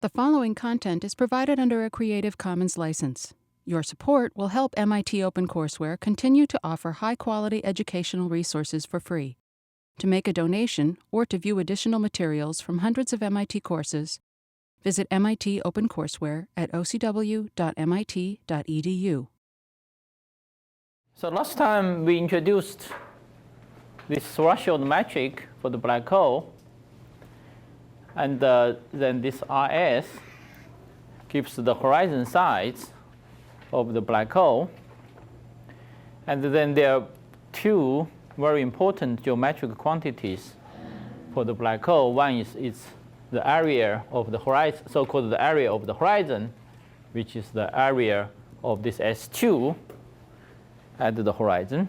The following content is provided under a Creative Commons license. Your support will help MIT OpenCourseware continue to offer high-quality educational resources for free. To make a donation or to view additional materials from hundreds of MIT courses, visit MIT OpenCourseware at ocw.mit.edu. So last time we introduced this threshold metric for the black hole, and then this RS gives the horizon size of the black hole. And then there are two very important geometric quantities for the black hole. One is the area of the horizon, so-called the area of the horizon, which is the area of this S2 at the horizon.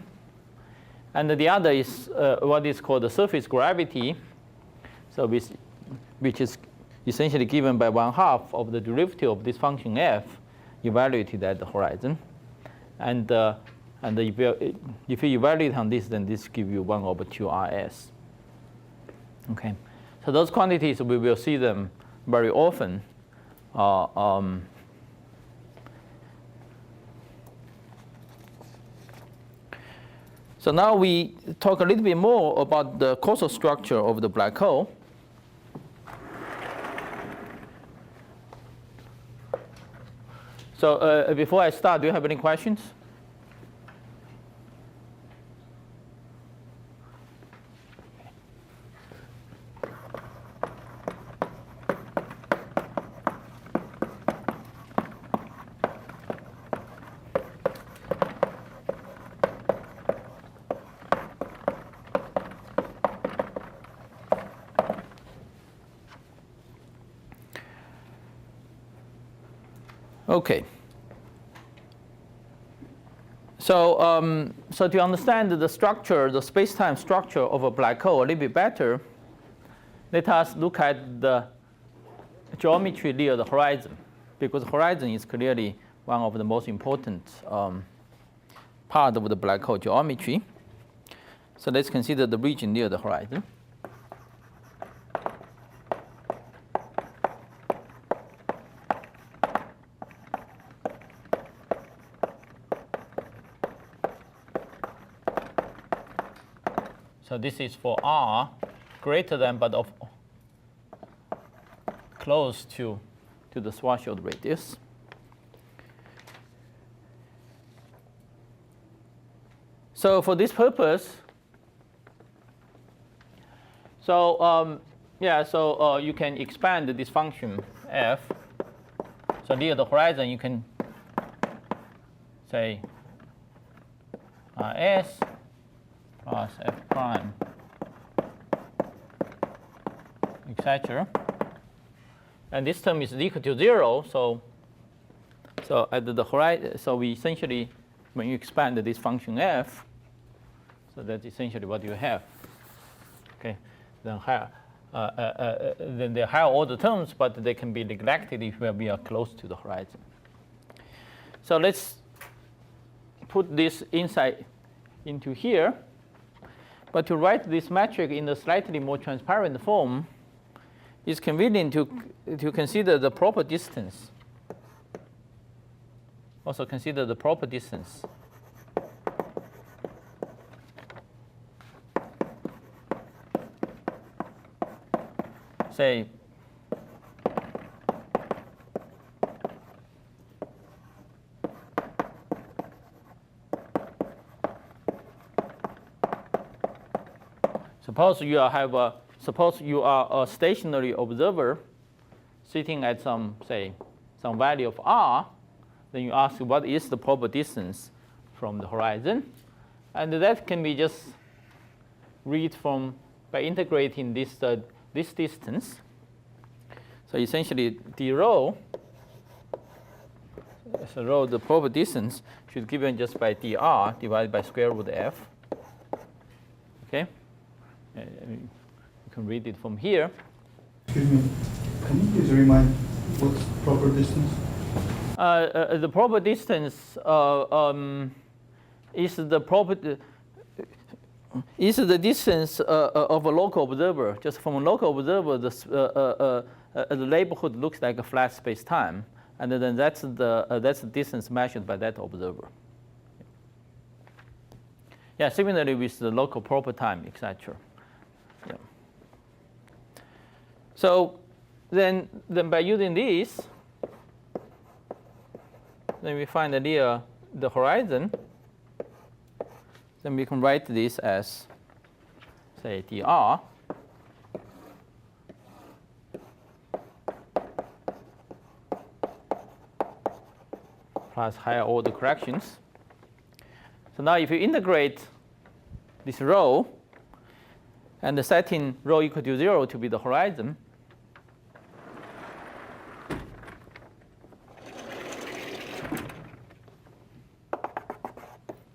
And the other is what is called the surface gravity, so which is essentially given by 1/2 of the derivative of this function f evaluated at the horizon. And if you evaluate on this, then this gives you 1/2RS. Okay, so those quantities, we will see them very often. So now we talk a little bit more about the causal structure of the black hole. So before I start, do you have any questions? Okay. So, so to understand the structure, the space-time structure of a black hole a little bit better, let us look at the geometry near the horizon, because the horizon is clearly one of the most important part of the black hole geometry. So let's consider the region near the horizon. So this is for r greater than but of close to the threshold radius. So for this purpose, so you can expand this function f. So near the horizon, you can say s plus f prime, etc. And this term is equal to 0. So at the horizon, so we essentially, when you expand this function f, so that's essentially what you have. Okay, then then there are higher order terms, but they can be neglected if we are close to the horizon. So let's put this insight into here. But to write this metric in a slightly more transparent form, it's convenient to consider the proper distance. Also consider the proper distance. Say, suppose you are a stationary observer sitting at some value of r, then you ask what is the proper distance from the horizon, and that can be just read from by integrating this distance. So essentially, d rho, so rho, the proper distance, should be given just by dr divided by square root f. Okay. You can read it from here. Excuse me, can you please remind what's proper distance? The proper distance is the distance of a local observer. Just from a local observer, the neighborhood looks like a flat space-time, and then that's the distance measured by that observer. Yeah, similarly with the local proper time, etc. Yeah. So then by using this, then we find that near the horizon. Then we can write this as, say, dr plus higher order corrections. So now if you integrate this rho, and the setting rho equal to 0 to be the horizon,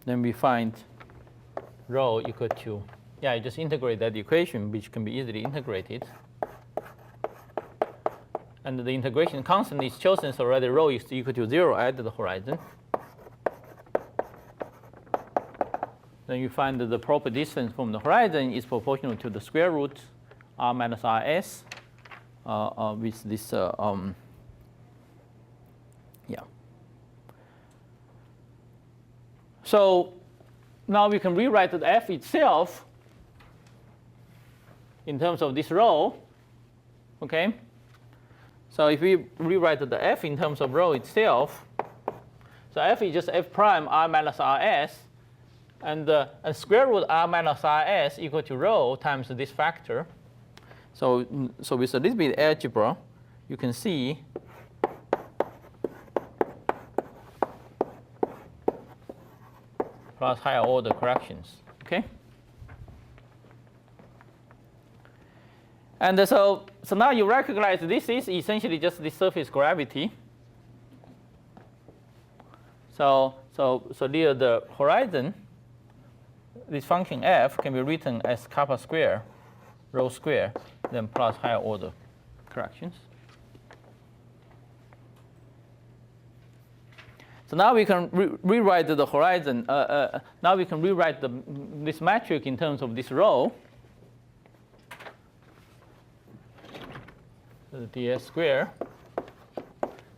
then we find rho equal to, yeah, you just integrate that equation, which can be easily integrated. And the integration constant is chosen, so already rho is equal to 0 at the horizon. Then you find that the proper distance from the horizon is proportional to the square root r minus rs with this, yeah. So now we can rewrite the f itself in terms of this rho, okay? So if we rewrite the f in terms of rho itself, so f is just f prime r minus rs, and square root r minus rs equal to rho times this factor. So with a little bit algebra, you can see plus higher order corrections, okay? And so now you recognize this is essentially just the surface gravity. So near the horizon, this function f can be written as kappa square, rho square, then plus higher order corrections. So now we can rewrite the horizon. Now we can rewrite this metric in terms of this rho. The ds square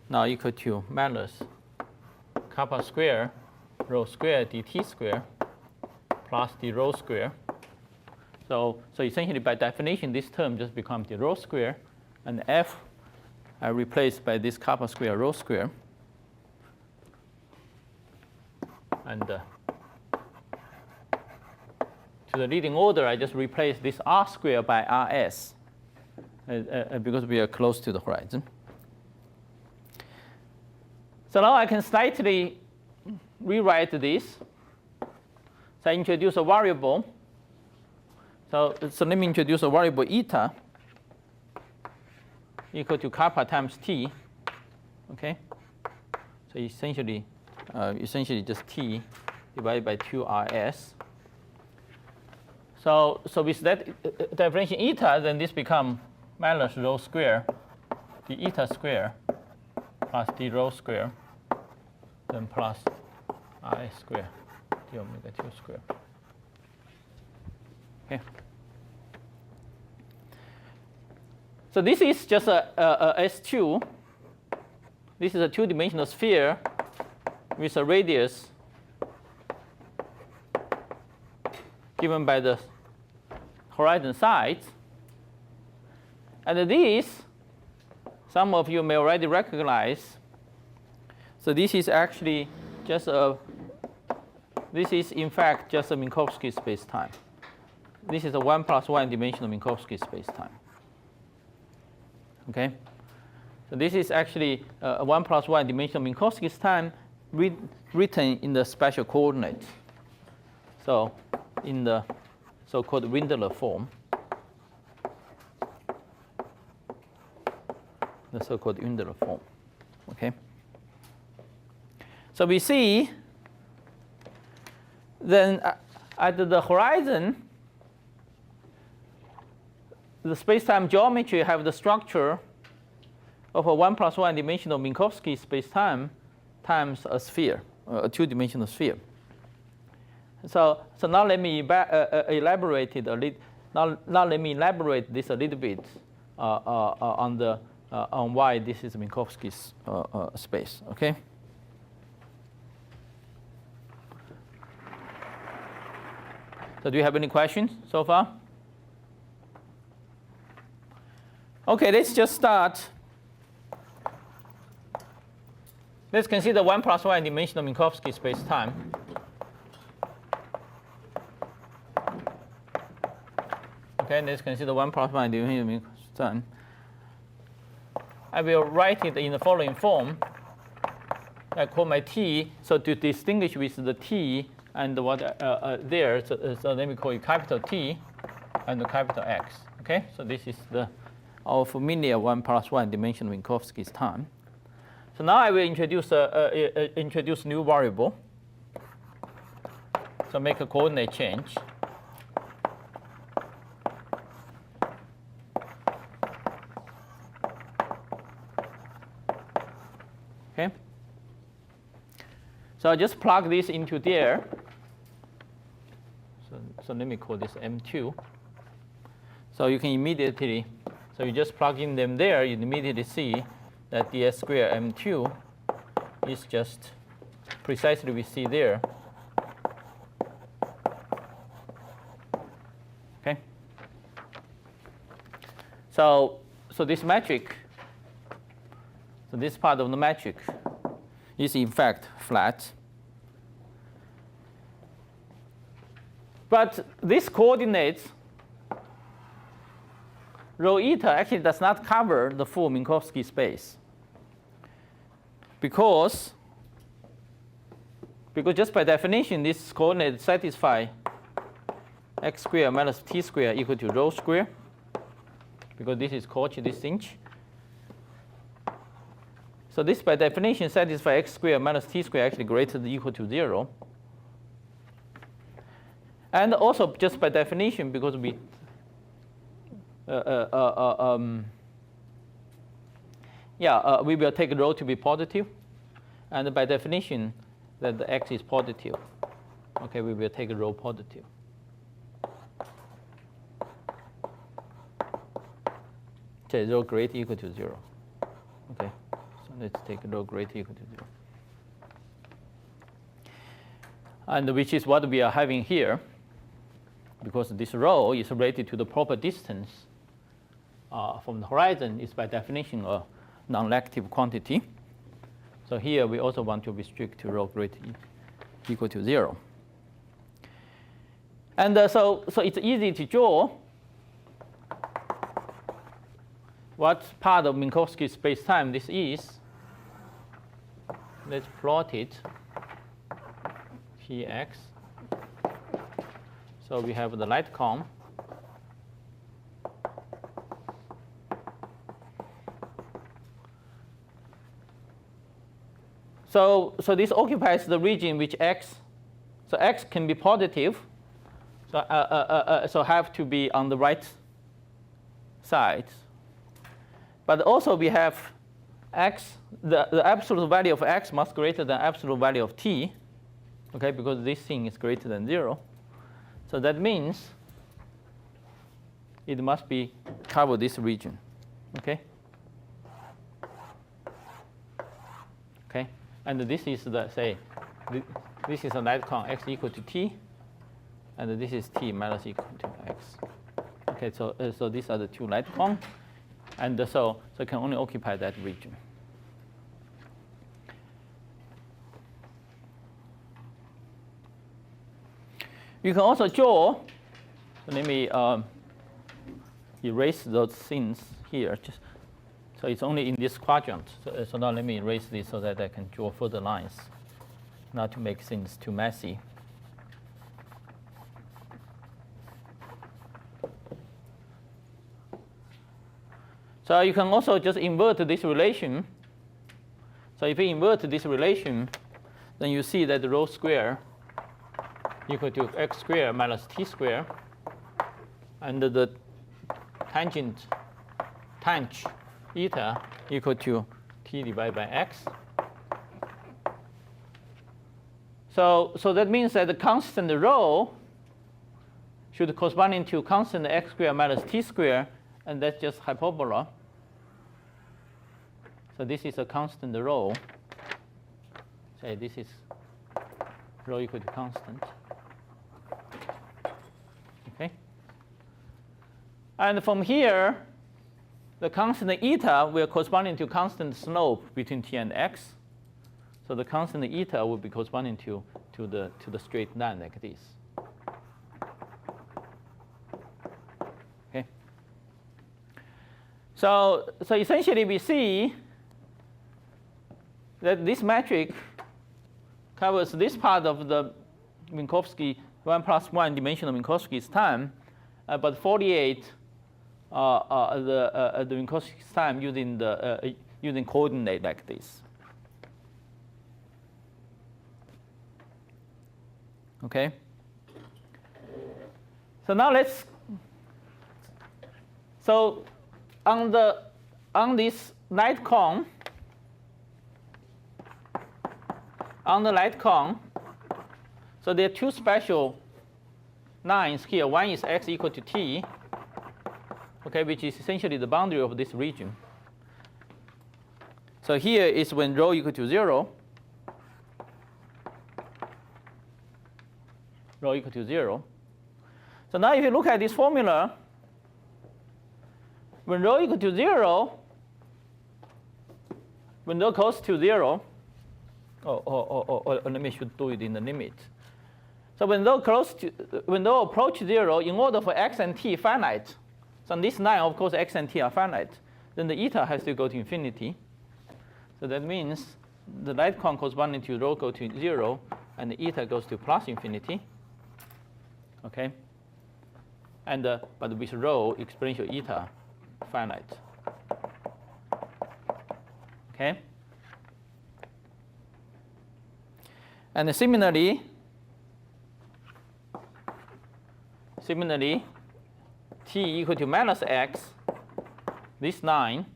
now equal to minus kappa square rho square dt square plus the rho square. So essentially by definition, this term just becomes the rho square, and f I replace by this kappa square rho square. And to the leading order, I just replace this r square by rs because we are close to the horizon. So now I can slightly rewrite this. So I introduce a variable. So let me introduce a variable eta equal to kappa times t. Okay. So essentially just t divided by 2rs. So with that definition eta, then this becomes minus rho square, the eta square, plus the rho square, then plus rs square, the omega 2 square. Okay. So this is just a S2. This is a two-dimensional sphere with a radius given by the horizon sides. And this, some of you may already recognize. So this is actually just this is in fact just a Minkowski space-time. This is a 1 + 1 dimensional Minkowski space-time. Okay? So this is actually a 1 + 1 dimensional Minkowski time written in the special coordinates. So in the so-called Rindler form. The so-called Rindler form. Okay? So we see then at the horizon, the space-time geometry have the structure of a 1 + 1 dimensional Minkowski space-time times a sphere, a two-dimensional sphere. So now let me elaborate it a little. Now let me elaborate this a little bit on Y, this is Minkowski's space. Okay. So do you have any questions so far? Okay, let's just start. Let's consider 1 + 1 dimensional Minkowski space-time. Okay, let's consider 1 + 1 dimensional Minkowski space-time. I will write it in the following form. I call my T, so to distinguish with the T and what there, so let me call it capital T and the capital X. Okay, so this is our familiar 1 + 1 dimensional Minkowski's time. So now I will introduce new variable. So make a coordinate change. Okay. So I just plug this into there. So let me call this M2. So you can immediately, so you just plug in them there, you immediately see that ds squared M2 is just precisely we see there. Okay. So this metric, so this part of the metric is in fact flat. But this coordinates rho eta actually does not cover the full Minkowski space. Because just by definition, this coordinate satisfy x squared minus t squared equal to rho squared, because this is Cauchy distinct. So this by definition satisfies x squared minus t squared actually greater than or equal to 0. And also just by definition, because we we will take rho to be positive, and by definition that the x is positive. Okay, we will take rho positive. Okay, rho greater equal to 0. Okay, so let's take rho greater equal to 0. And which is what we are having here, because this rho is related to the proper distance from the horizon, is by definition a non-negative quantity. So here we also want to restrict to rho greater equal to 0. And so it's easy to draw what part of Minkowski space-time this is. Let's plot it. Tx. So we have the light cone. So this occupies the region which x. So x can be positive. So have to be on the right side. But also we have x. The absolute value of x must greater than absolute value of t. Okay, because this thing is greater than 0. So that means it must be cover this region. Okay. Okay, and this is the this is a light cone x equal to t, and this is t minus equal to x. Okay, so these are the two light cones, and so it can only occupy that region. You can also draw. So let me erase those things here. So it's only in this quadrant. So now let me erase this so that I can draw further lines, not to make things too messy. So you can also just invert this relation. So if you invert this relation, then you see that the rho square equal to x squared minus t squared, and the tangent eta equal to t divided by x. So that means that the constant rho should corresponding to constant x squared minus t squared and that's just hyperbola. So this is a constant rho. Say this is rho equal to constant. Okay. And from here, the constant eta will corresponding to constant slope between t and x. So the constant eta will be corresponding to the straight line like this. Okay. So essentially we see that this metric covers this part of the Minkowski 1 plus 1 dimensional Minkowski's time, but 48 the Minkowski's time using the using coordinate like this. Okay. So now let's. So on this light cone. On the light cone, so there are two special lines here. One is x equal to t, okay, which is essentially the boundary of this region. So here is when rho equal to 0. Rho equal to 0. So now if you look at this formula, when rho equal to 0, when rho goes to 0, let me should do it in the limit. So when rho approach 0, in order for x and t finite, so on this line, of course, x and t are finite, then the eta has to go to infinity. So that means the light cone corresponding to rho go to 0, and the eta goes to plus infinity. Okay. And but with rho, exponential eta finite. Okay. And similarly, t equal to minus x, this line,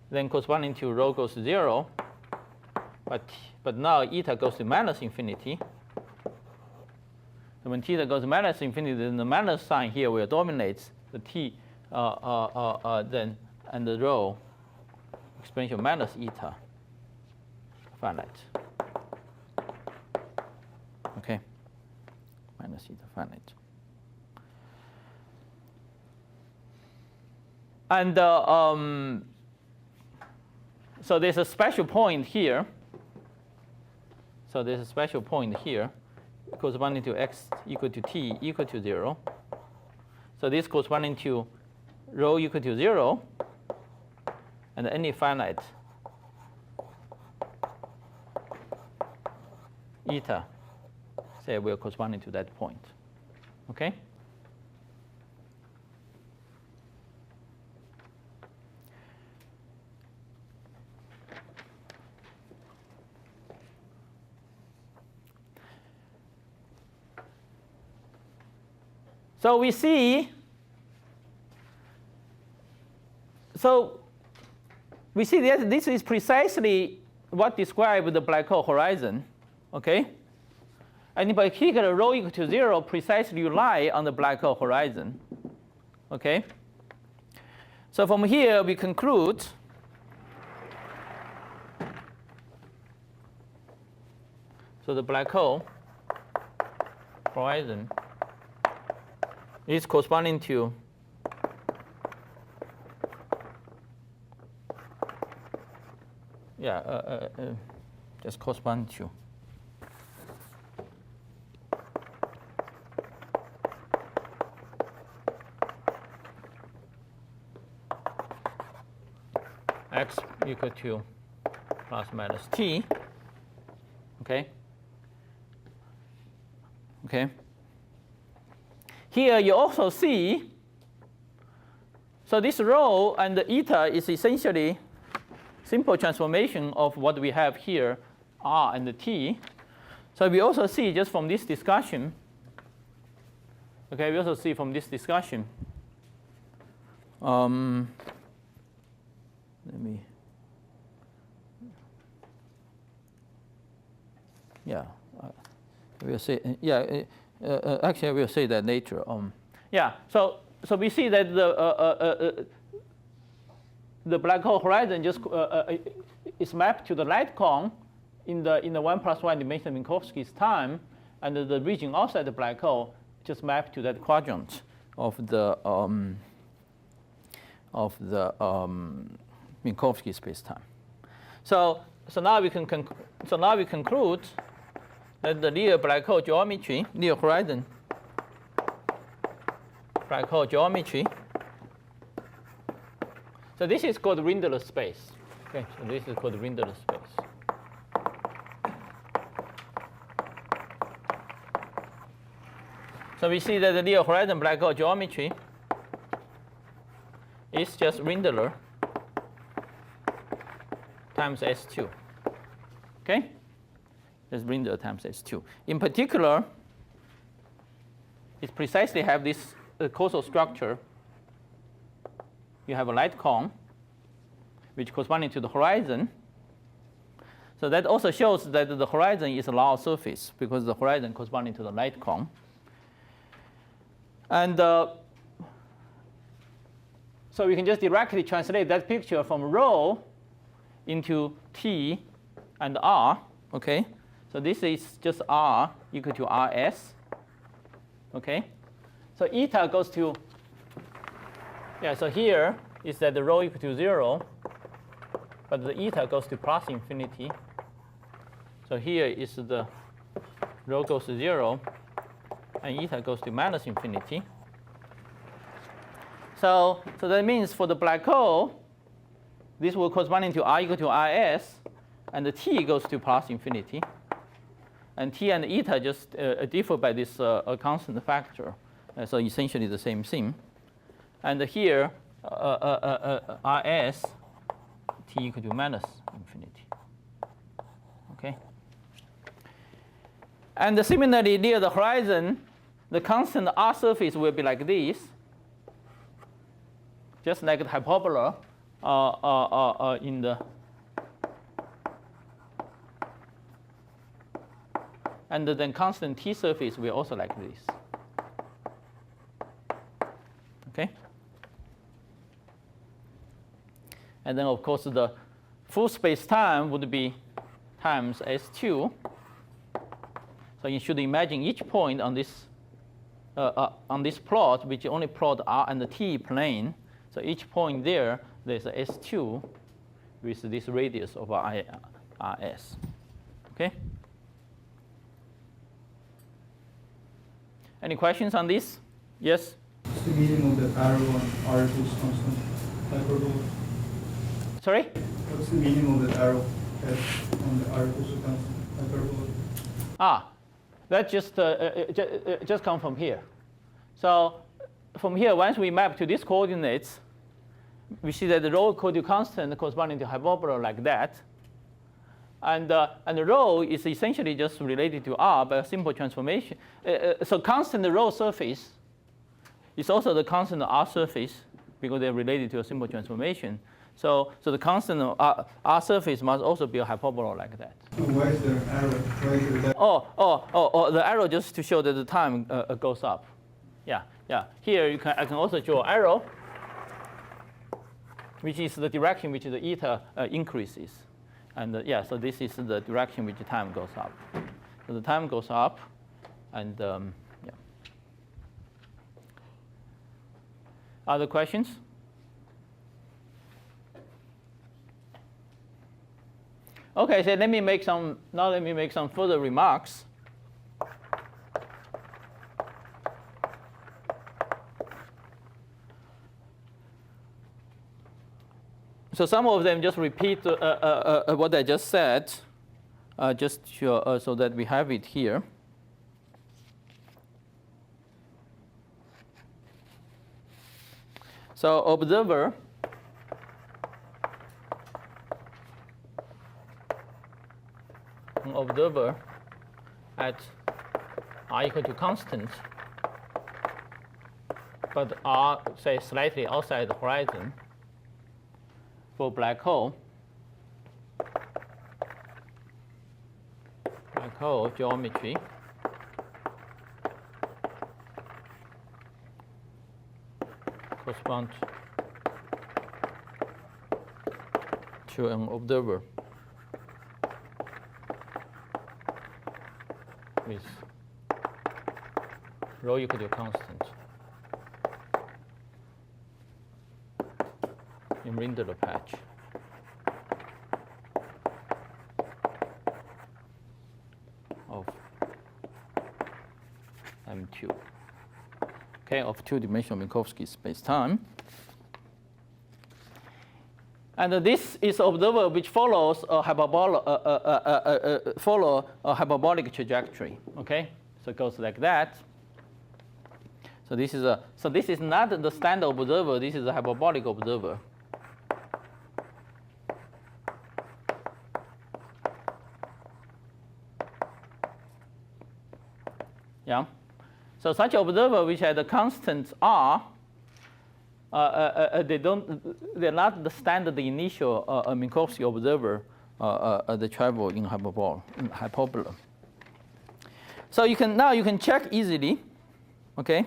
then corresponding to rho goes to 0, but now eta goes to minus infinity. So when theta goes to minus infinity, then the minus sign here will dominate the t then and the rho exponential minus eta finite. Okay, minus eta finite. And so there's a special point here. So there's a special point here corresponding to x equal to t equal to 0. So this corresponding to rho equal to 0 and any finite eta, say, will corresponding to that point. Okay? So we see, that this is precisely what describes the black hole horizon, okay? And in particular, rho equal to 0 precisely lie on the black hole horizon, okay? So from here, we conclude so the black hole horizon is corresponding to just correspond to x equal to plus minus t. Okay. Okay. Here you also see, so this rho and the eta is essentially simple transformation of what we have here, r and the t. So we also see just from this discussion, okay, we also see from this discussion, let me, we'll say, actually, I will say that later. So so we see that the black hole horizon just is mapped to the light cone in the 1+1 dimension Minkowski's time, and the region outside the black hole just mapped to that quadrant of the Minkowski spacetime. So now we can conclude that the linear black hole geometry, linear horizon black hole geometry. So this is called Rindler space. Okay, so this is called Rindler space. So we see that the linear horizon black hole geometry is just Rindler times S2. Okay? It's Rindler times S2. In particular, it precisely have this causal structure. You have a light cone, which corresponding to the horizon. So that also shows that the horizon is a Laurent surface, because the horizon corresponding to the light cone. And so we can just directly translate that picture from rho into T and R. Okay, so this is just R equal to Rs. Okay, so eta goes to, yeah, so here is that the rho equal to 0, but the eta goes to plus infinity. So here is the rho goes to 0, and eta goes to minus infinity. So that means for the black hole, this will correspond to R equal to Rs, and the T goes to plus infinity. And T and eta just differ by this constant factor. So essentially the same thing. And here, Rs, T equal to minus infinity. Okay. And similarly, near the horizon, the constant R surface will be like this, just like the hyperbola in the, and then constant T surface will also like this. Okay. And then of course the full space-time would be times S2. So you should imagine each point on this plot, which only plot R and the T plane. So each point there's a S2 with this radius of Rs. Okay. Any questions on this? Yes? What's the meaning of the arrow on R equals constant hyperbola? Sorry? What's the meaning of the arrow on the R equals constant hyperbola? That just come from here. So from here, once we map to these coordinates, we see that the rho equal to constant corresponding to hyperbola like that. And the rho is essentially just related to R by a simple transformation. So constant rho surface is also the constant R surface because they're related to a simple transformation. So the constant R surface must also be a hyperbola like that. So why is there an arrow? Why is there that? The arrow just to show that the time goes up. Yeah. Here I can also draw arrow, which is the direction which the eta increases. And so this is the direction which the time goes up. So the time goes up, and yeah. Other questions? Okay, so let me make some further remarks. So some of them just repeat what I just said, just so that we have it here. So observer at R equal to constant, but R, say, slightly outside the horizon for black hole geometry. correspond to an observer with rho equal to constant in Rindler patch of M2. Okay, of two-dimensional Minkowski space-time. And this is observer which follows a hyperbolic trajectory. Okay, so it goes like that. So this is not the standard observer. This is a hyperbolic observer. Yeah. So such observer which has a constant r, they're not the standard initial Minkowski observer they travel in hyperbola. So now you can check easily, okay,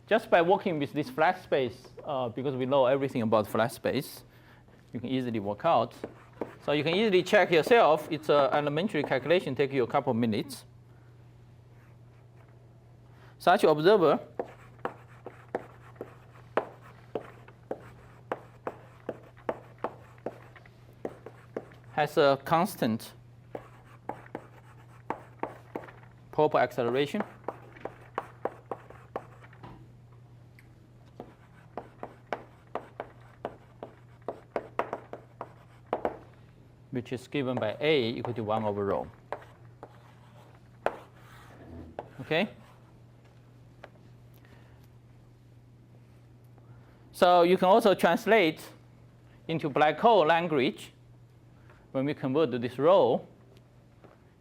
just by working with this flat space, because we know everything about flat space, you can easily work out. So you can easily check yourself. It's an elementary calculation, take you a couple of minutes. Such observer has a constant proper acceleration which is given by A equal to 1 over rho. Okay? So you can also translate into black hole language when we convert this rho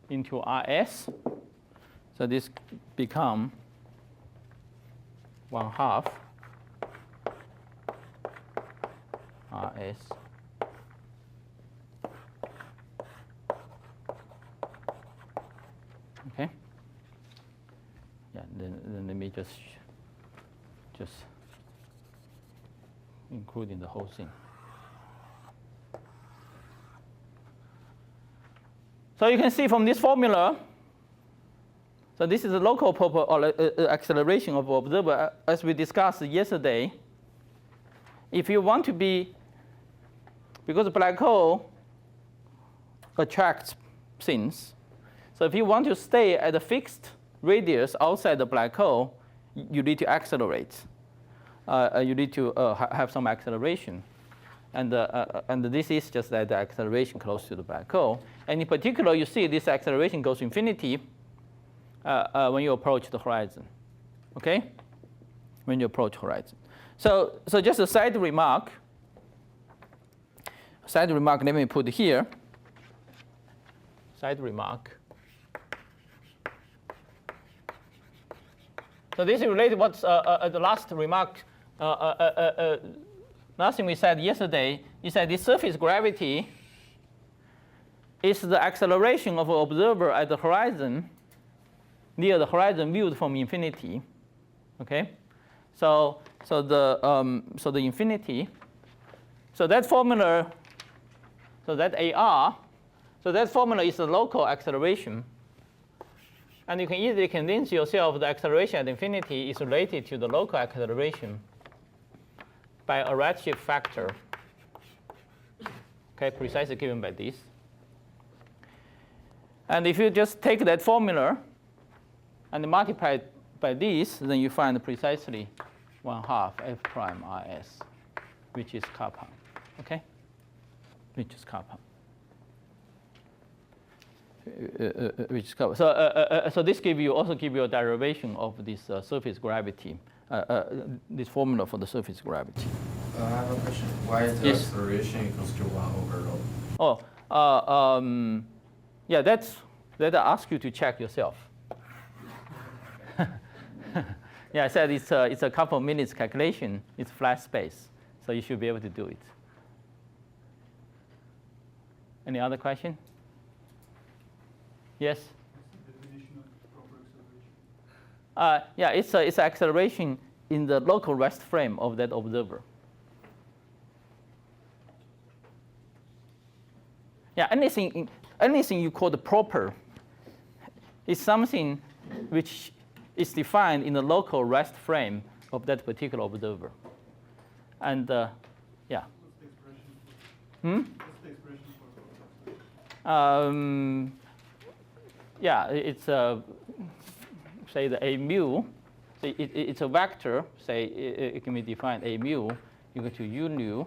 into Rs. So this become 1/2 Rs okay. Yeah, then let me just including the whole thing. So you can see from this formula, so this is the local acceleration of observer, as we discussed yesterday. If you want to be, because black hole attracts things, so if you want to stay at a fixed radius outside the black hole, you need to accelerate. You need to have some acceleration. And this is just like the acceleration close to the black hole. And in particular, you see this acceleration goes to infinity when you approach the horizon. Okay? When you approach horizon. So just a side remark. Side remark, let me put here. Side remark. So this is related to what's the last remark. Last thing we said yesterday is that the surface gravity is the acceleration of an observer at the horizon, near the horizon viewed from infinity. Okay, so the infinity. So that formula, so that AR, so that formula is the local acceleration. And you can easily convince yourself the acceleration at infinity is related to the local acceleration by a redshift factor, okay, precisely given by this. And if you just take that formula and multiply it by this, then you find precisely 1/2 f prime Rs, which is kappa, okay? Which is kappa. Which is kappa. So this also give you a derivation of this surface gravity. This formula for the surface gravity. I have a question. Why is the acceleration equals to 1 over rho? Yeah, that I ask you to check yourself. Yeah, I said it's a couple of minutes calculation. It's flat space, so you should be able to do it. Any other question? Yes. What's the definition of proper acceleration? Yeah, it's acceleration in the local rest frame of that observer. Yeah, anything you call the proper is something which is defined in the local rest frame of that particular observer. And yeah. What's the expression for Yeah, it's say the a mu. So it's a vector. Say it can be defined a mu equal to u nu,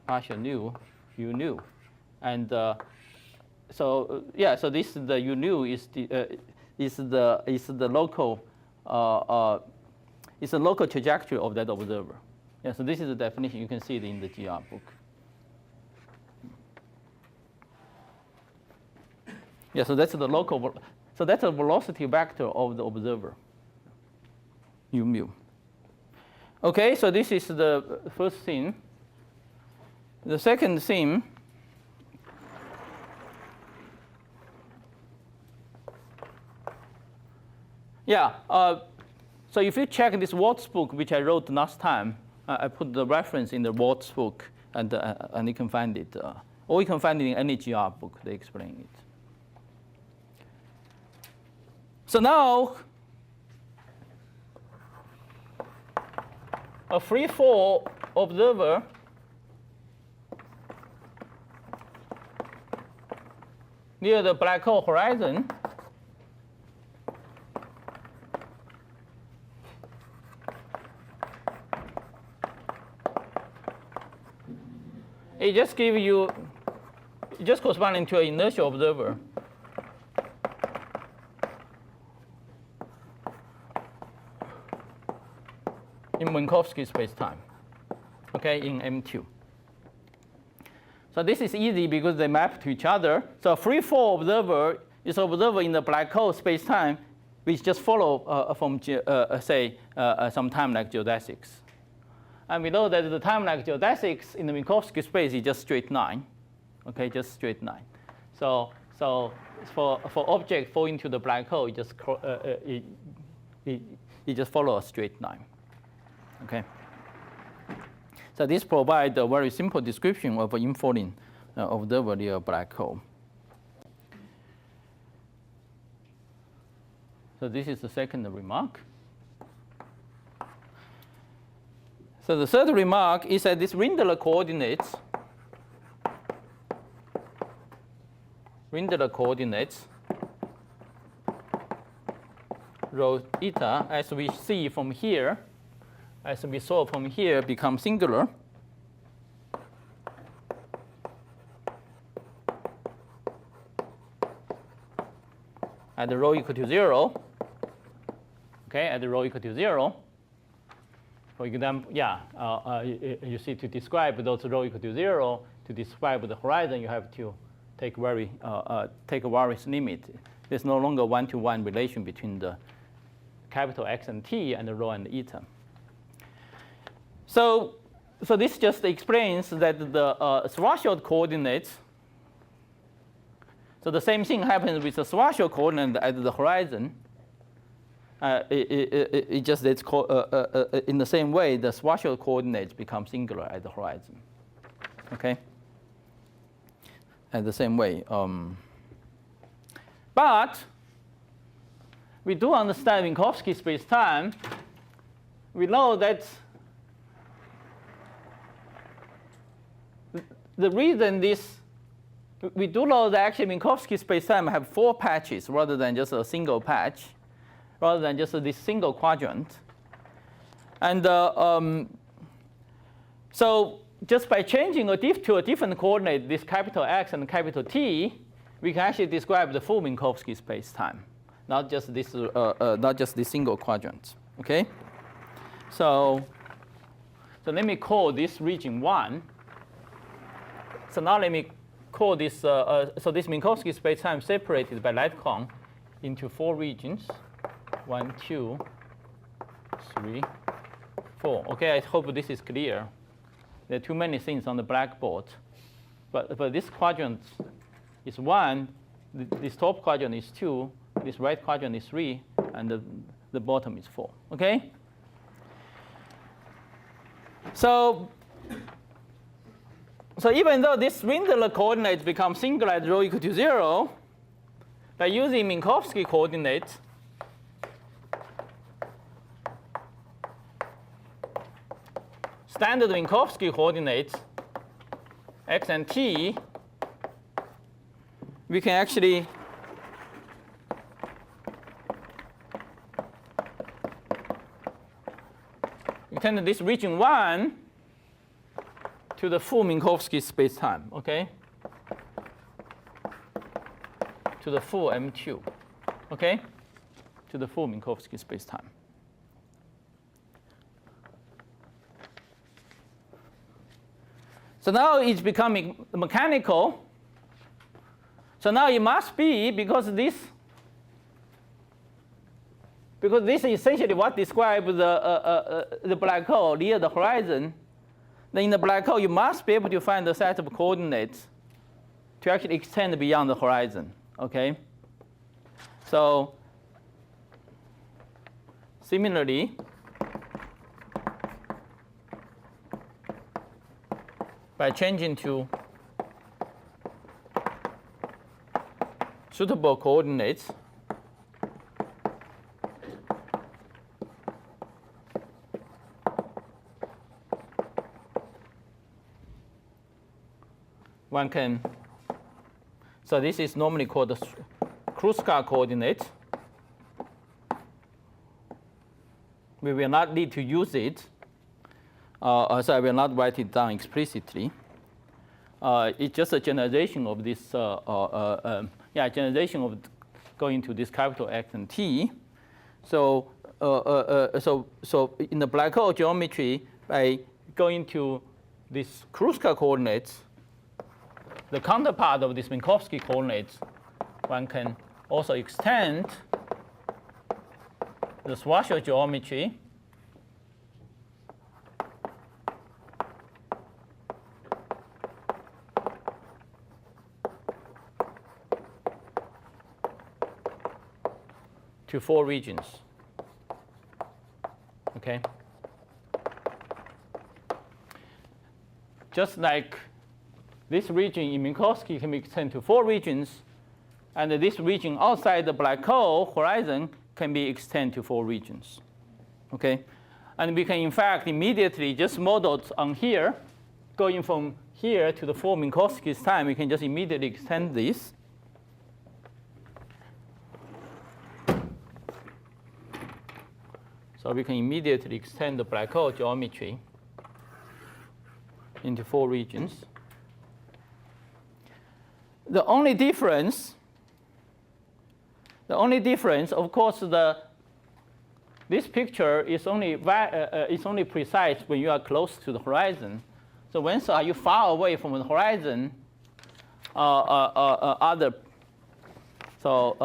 partial nu, u nu, and so yeah. So this is the u nu is the local it's the local trajectory of that observer. Yeah. So this is the definition. You can see it in the GR book. Yeah, so that's the local. So that's a velocity vector of the observer, u mu. Okay, so this is the first thing. The second thing. Yeah. So if you check this Watts book, which I wrote last time, I put the reference in the Watts book, and you can find it, or you can find it in any GR book. They explain it. So now, a free fall observer near the black hole horizon it just gives you, it just corresponding to an inertial observer. In Minkowski spacetime, okay, in M2. So this is easy because they map to each other. So a free fall observer is an observer in the black hole spacetime, which just follow from say some time like geodesics. And we know that the time like geodesics in the Minkowski space is just straight line, okay, just straight line. So for object fall into the black hole, it just follow a straight line. Okay. So this provides a very simple description of an infalling observer near a black hole. So this is the second remark. So the third remark is that this Rindler coordinates rho eta, as we see from here, as we saw from here, become singular. At the rho equal to 0. Okay, at the rho equal to 0. For example, yeah, you see to describe those rho equal to 0, to describe the horizon, you have to take a various limit. There's no longer one-to-one relation between the capital X and T and the rho and eta. So this just explains that the Schwarzschild coordinates. So the same thing happens with the Schwarzschild coordinate at the horizon. It just it's in the same way the Schwarzschild coordinates become singular at the horizon. Okay. At the same way. But we do understand Minkowski spacetime. We know that the reason we do know that actually Minkowski spacetime have 4 patches rather than just a single patch, rather than just this single quadrant. And so just by changing to a different coordinate, this capital X and capital T, we can actually describe the full Minkowski spacetime, not just this single quadrant. Okay. So let me call this region 1. So now let me call this, so this Minkowski spacetime separated by light cone into 4 regions. 1, 2, 3, 4. Okay, I hope this is clear. There are too many things on the blackboard. But this quadrant is 1, this top quadrant is 2, this right quadrant is 3, and the bottom is 4. Okay? So even though this Rindler coordinates become singular at rho equal to 0, by using Minkowski coordinates, standard Minkowski coordinates, x and t, we can actually extend this region 1 to the full Minkowski spacetime, okay? To the full M2, okay? To the full Minkowski spacetime. So now it's becoming mechanical. So now it must be, because this is essentially what describes the black hole near the horizon. Then in the black hole, you must be able to find a set of coordinates to actually extend beyond the horizon. Okay. So similarly, by changing to suitable coordinates, one can, so this is normally called the Kruskal coordinate. We will not need to use it, so I will not write it down explicitly. It's just a generalization of this, generalization of going to this capital X and T. So, so in the black hole geometry, by going to these Kruskal coordinates, the counterpart of this Minkowski coordinates, one can also extend the Schwarzschild geometry to 4 regions. Okay? Just like this region in Minkowski can be extended to 4 regions, and this region outside the black hole horizon can be extended to 4 regions. Okay? And we can, in fact, immediately just model on here, going from here to the 4 Minkowski's time, we can just immediately extend this. So we can immediately extend the black hole geometry into 4 regions. The only difference, of course, this picture is only precise when you are close to the horizon. So when are you far away from the horizon? So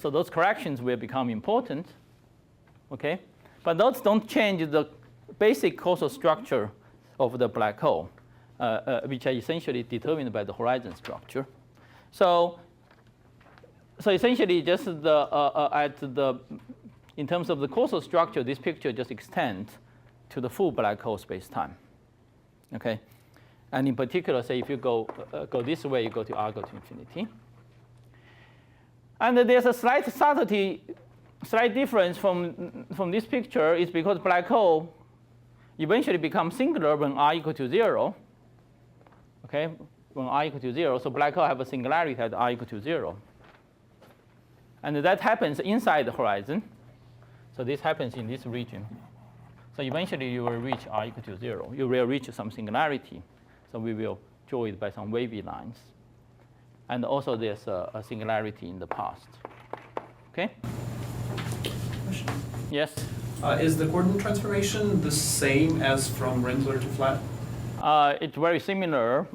those corrections will become important. Okay, but those don't change the basic causal structure of the black hole, which are essentially determined by the horizon structure. So essentially, just in terms of the causal structure, this picture just extends to the full black hole space-time. Okay, and in particular, say if you go this way, you go to R go to infinity, and there's a slight difference from this picture is because black hole eventually becomes singular when R equal to 0. Okay, when R equal to 0, so black hole have a singularity at R equal to 0. And that happens inside the horizon. So this happens in this region. So eventually you will reach R equal to 0. You will reach some singularity. So we will draw it by some wavy lines. And also there's a singularity in the past. Okay? Question. Yes? Is the coordinate transformation the same as from Rindler to flat? It's very similar.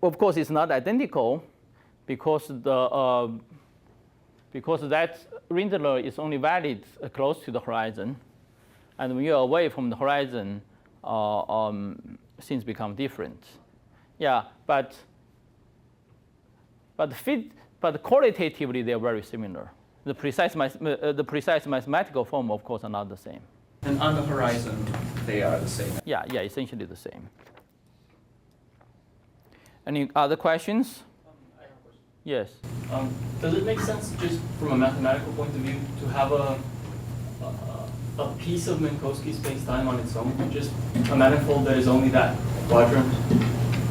Of course, it's not identical because that Rindler is only valid close to the horizon, and when you're away from the horizon, things become different. Yeah, but qualitatively they're very similar. The precise mathematical form, of course, are not the same. And on the horizon, they are the same. Yeah, essentially the same. Any other questions? I have a question. Yes. Does it make sense, just from a mathematical point of view, to have a piece of Minkowski space-time on its own, just a manifold that is only that quadrant?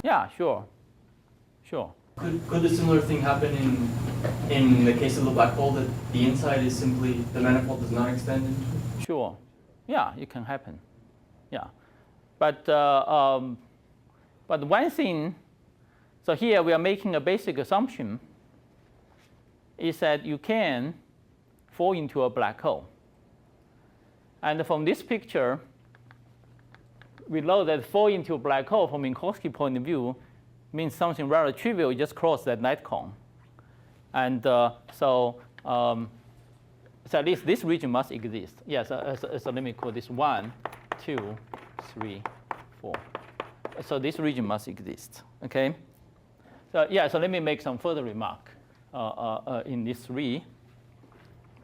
Yeah, sure. Could a similar thing happen in the case of the black hole, that the inside is simply, the manifold does not extend into? Sure. Yeah, it can happen. Yeah. But one thing, so here we are making a basic assumption, is that you can fall into a black hole. And from this picture, we know that fall into a black hole from Minkowski point of view means something rather trivial. You just cross that light cone. And so at least this region must exist. Yes, so let me call this 1, 2, 3, 4. So this region must exist. Okay. So yeah, so let me make some further remark in this 3.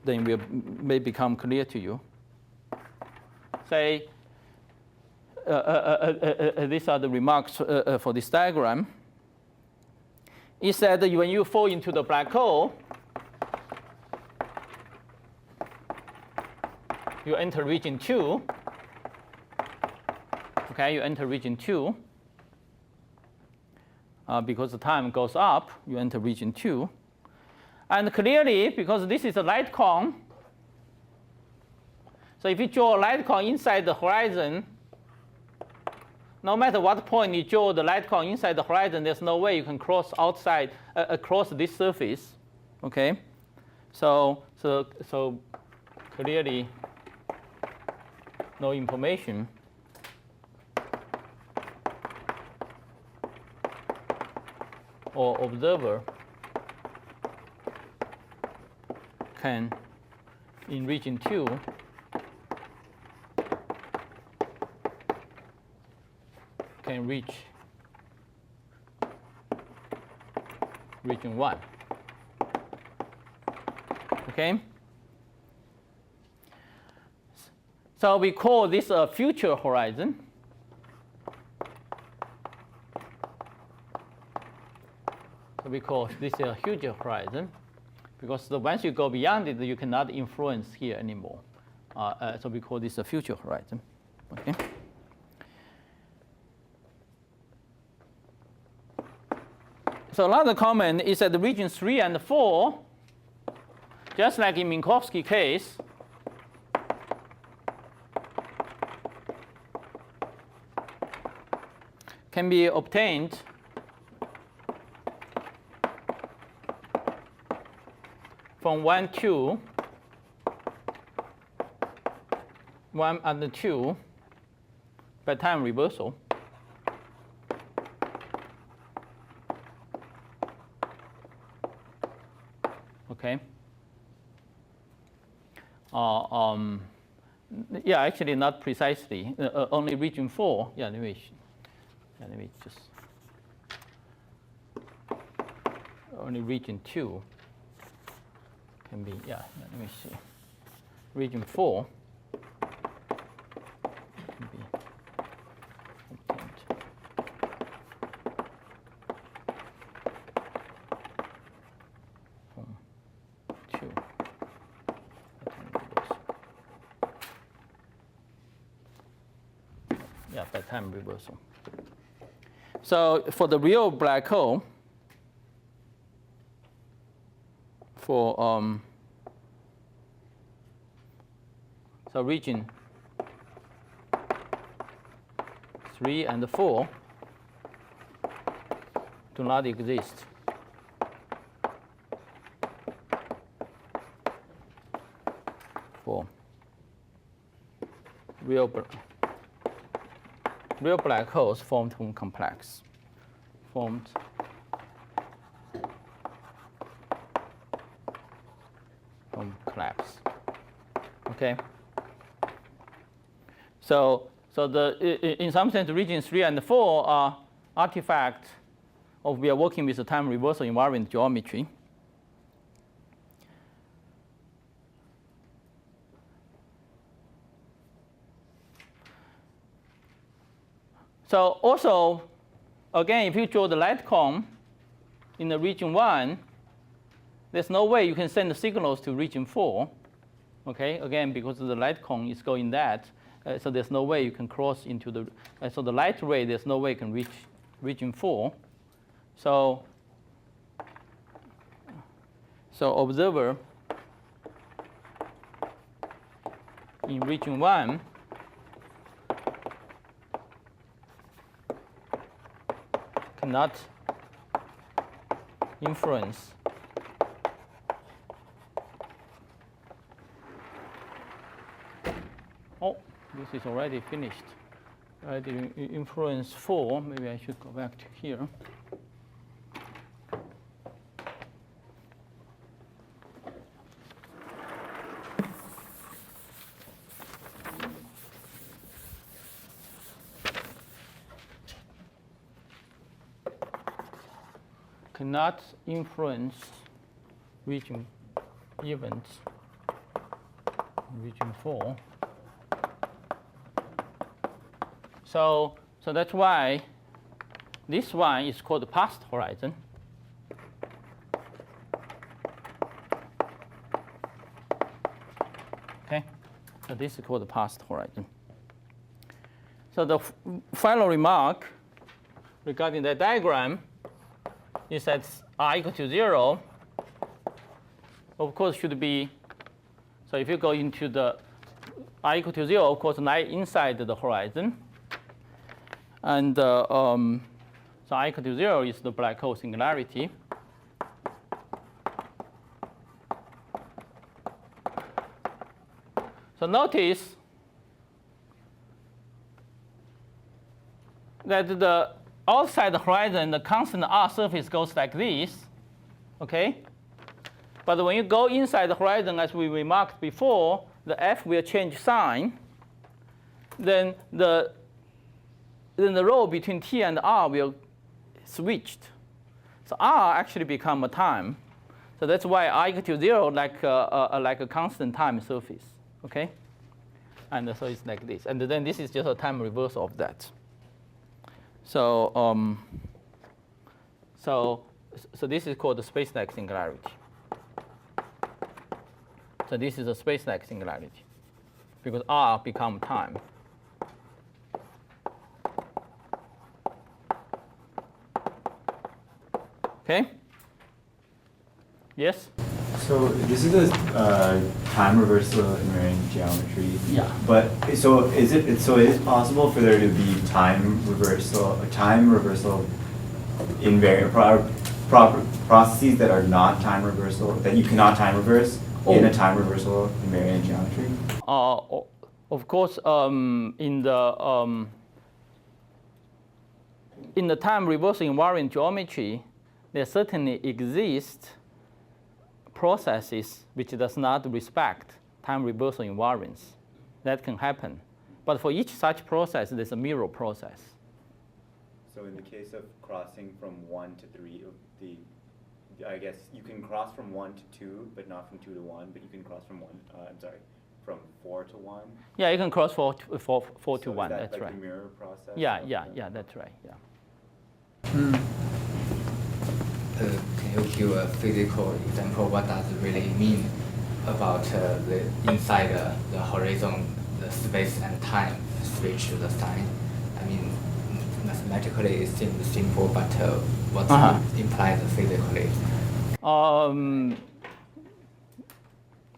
Then will may become clear to you. Say these are the remarks for this diagram. It said that when you fall into the black hole, you enter region 2. Okay, you enter region 2. Because the time goes up, you enter region 2. And clearly, because this is a light cone, so if you draw a light cone inside the horizon, no matter what point you draw the light cone inside the horizon, there's no way you can cross outside across this surface. Okay, so clearly no information. Or observer can, in region 2, can reach region 1. Okay? So we call this a future horizon. So we call this a future horizon, because once you go beyond it, you cannot influence here anymore. So we call this a future horizon. Okay. So another comment is that the region 3 and 4, just like in Minkowski case, can be obtained from 1, 2, 1 and 2 by time reversal. Okay. Yeah, actually not precisely. Only region 4. Yeah, let me just. Only region 2 can be. Yeah, let me see. Region 4 can be obtained. From 2. Yeah, by time reversal. So for the real black hole, for so region 3 and 4 do not exist. For real black holes formed from complex, formed from collapse. Okay. So in some sense, region 3 and 4 are artifacts of we are working with the time reversal invariant geometry. So also, again, if you draw the light cone in the region 1, there's no way you can send the signals to region 4. Okay, again, because the light cone is going that, so there's no way you can cross into the, so the light ray, there's no way you can reach region 4. So observer in region 1 cannot influence this is already finished. Already influence 4. Maybe I should go back to here. Cannot influence region events, region 4. So that's why this one is called the past horizon. Okay, so this is called the past horizon. So the final remark regarding that diagram is that r equal to 0, of course, should be, so if you go into the r equal to 0, of course, lie inside the horizon. And so r equal to 0 is the black hole singularity. So notice that the outside the horizon, the constant r surface goes like this, okay? But when you go inside the horizon, as we remarked before, the f will change sign. Then the rho between t and r will switched. So r actually become a time. So that's why r equal to 0 like a constant time surface, okay? And so it's like this. And then this is just a time reversal of that. So so this is called the space-like singularity. So this is a space-like singularity because r become time. Okay? Yes? So this is a time reversal invariant geometry. Yeah. But so it is possible for there to be time reversal invariant processes that are not time reversal, that you cannot time reverse in a time reversal invariant geometry? Of course, in the time reversal invariant geometry, there certainly exist processes which does not respect time reversal invariance. That can happen. But for each such process, there's a mirror process. So in the case of crossing from 1 to 3, I guess you can cross from 1 to 2, but not from 2 to 1, but you can cross from from 4 to 1? Yeah, you can cross 4 to 1, that that's like right. The mirror process? Yeah, that's right, yeah. Can you give a physical example? What does it really mean about the inside the horizon, the space and time switch to the sign? I mean, mathematically it seems simple, but what implies physically?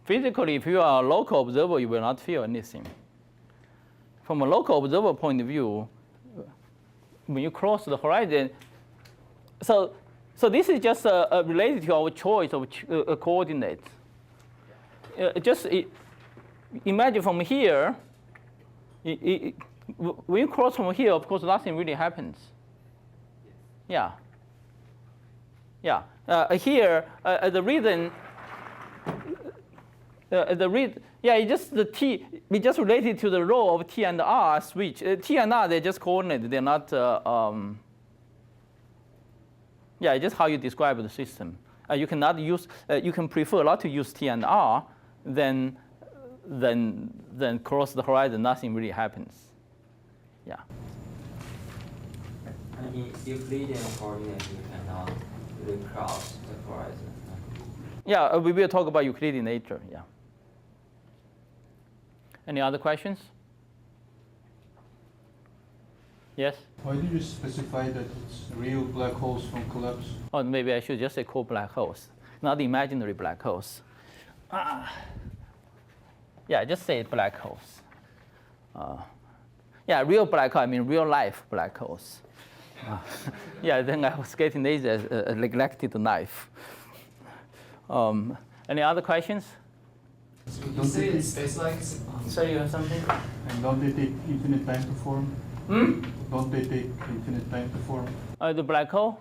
Physically, if you are a local observer, you will not feel anything. From a local observer point of view, when you cross the horizon, so this is just related to our choice of coordinates. Imagine from here, when you cross from here, of course, nothing really happens. Yeah. Yeah. Here, the reason. It's just the t. It's just related to the rho of t and r switch. T and r, they're just coordinates. They're not. It's just how you describe the system. You cannot use. You can prefer not to use t and r, then cross the horizon. Nothing really happens. Yeah. And in Euclidean coordinates, you cannot recross the horizon. Yeah, we will talk about Euclidean later. Yeah. Any other questions? Yes? Why did you specify that it's real black holes from collapse? Or maybe I should just say cold black holes, not imaginary black holes. Yeah, just say black holes. Yeah, real black hole, I mean real life black holes. Yeah, then I was getting lazy as a neglected knife. Any other questions? So you say it's space-like? Sorry, you have something? And don't they take infinite time to form? Don't they take infinite time to form? The black hole?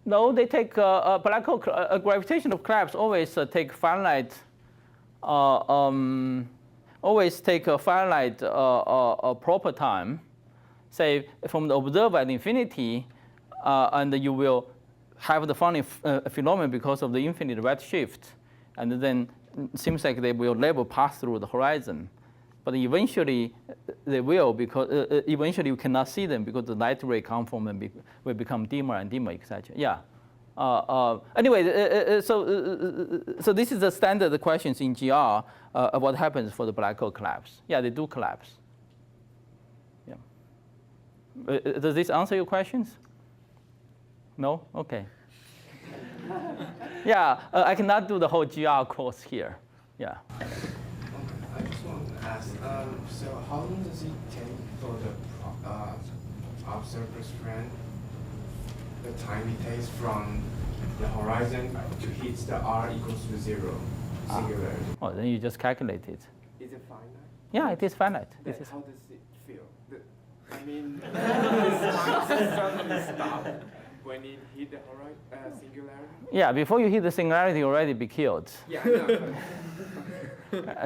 No, they take black hole gravitational collapse always take finite. Always take a finite proper time. Say from the observer at infinity, and you will have the funny phenomenon because of the infinite redshift, and then it seems like they will never pass through the horizon. But eventually they will, because eventually you cannot see them because the light ray come from them will become dimmer and dimmer, etc. Yeah. Anyway, so this is the standard questions in GR of what happens for the black hole collapse. Yeah, they do collapse. Yeah. Does this answer your questions? No? Okay. Yeah, I cannot do the whole GR course here. Yeah. I just want to ask, so how long does it take for the observer's friend, the time it takes from the horizon to hit the r equals to 0 singularity? Oh, then you just calculate it. Is it finite? Yeah, it is finite. How does it feel? I mean, does time suddenly stop when it hit the singularity? Yeah, before you hit the singularity, you already be killed. Yeah, I know.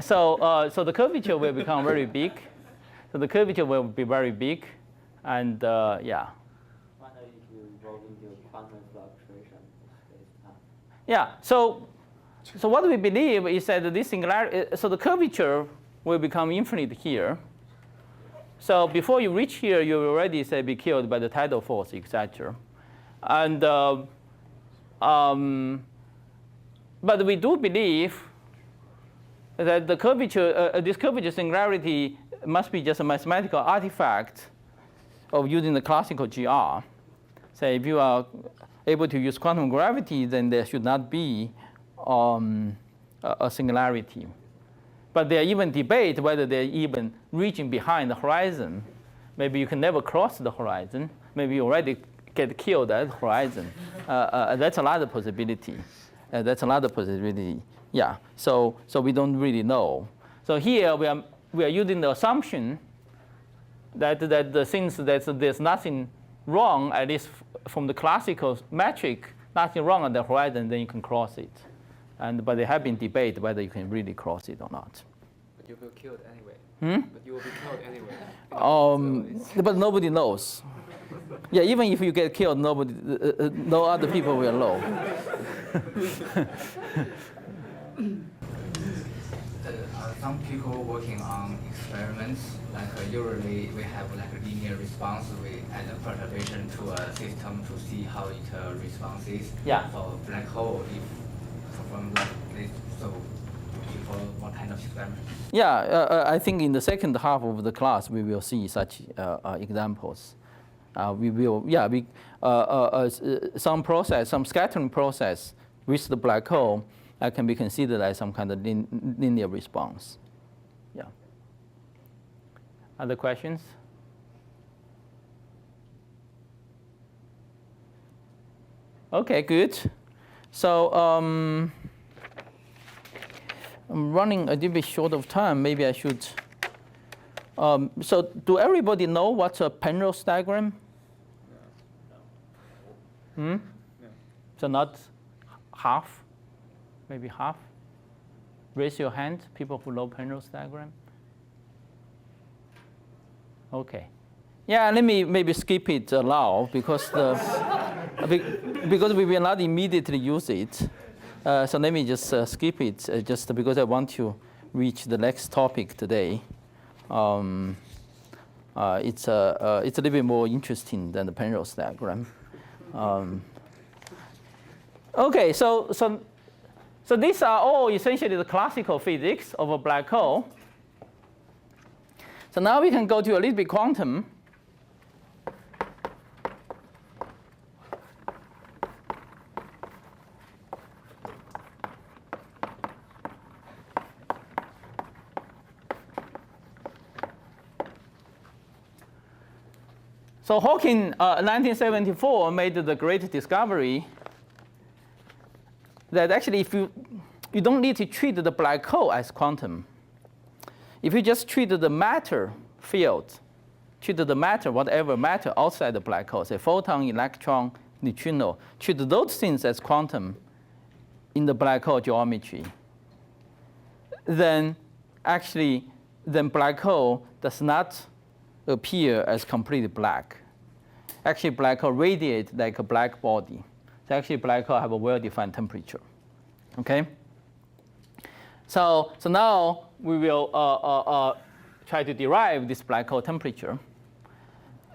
So the curvature will become very big. So the curvature will be very big, and yeah. Finally, it will evolve into quantum fluctuation of space-time. Yeah. So what we believe is that this singularity. So the curvature will become infinite here. So before you reach here, you will already say be killed by the tidal force, etc. And but we do believe that the curvature, this curvature singularity must be just a mathematical artifact of using the classical GR. Say if you are able to use quantum gravity, then there should not be a singularity. But there even debate whether they're even reaching behind the horizon. Maybe you can never cross the horizon. Maybe you already get killed at the horizon. That's another possibility. That's another possibility. Yeah. So we don't really know. So here we are using the assumption that since there's nothing wrong, at least from the classical metric, nothing wrong on the horizon, then you can cross it. But there have been debate whether you can really cross it or not. But you will be killed anyway. But you will be killed anyway. But nobody knows. Yeah, even if you get killed, no other people will know. Some people working on experiments, like usually we have like a linear response. We add a perturbation to a system to see how it responds. Yeah. For black hole, if from like this, so for what kind of experiment? Yeah, I think in the second half of the class we will see such examples. We will, yeah, some scattering process with the black hole can be considered as some kind of linear response. Yeah. Other questions? Okay, good. So I'm running a little bit short of time. Maybe I should. So do everybody know what's a Penrose diagram? No. So not half? Maybe half? Raise your hand, people who know Penrose diagram. Okay. Yeah, let me maybe skip it now because because we will not immediately use it. So let me just skip it just because I want to reach the next topic today. it's a little bit more interesting than the Penrose diagram. Okay, so these are all essentially the classical physics of a black hole. So now we can go to a little bit quantum. So Hawking, 1974, made the great discovery that actually if you don't need to treat the black hole as quantum. If you just treat the matter field, treat the matter, whatever matter outside the black hole, say photon, electron, neutrino, treat those things as quantum in the black hole geometry, then actually black hole does not appear as completely black. Actually, black hole radiate like a black body. So actually, black hole have a well-defined temperature. Okay. So now we will try to derive this black hole temperature.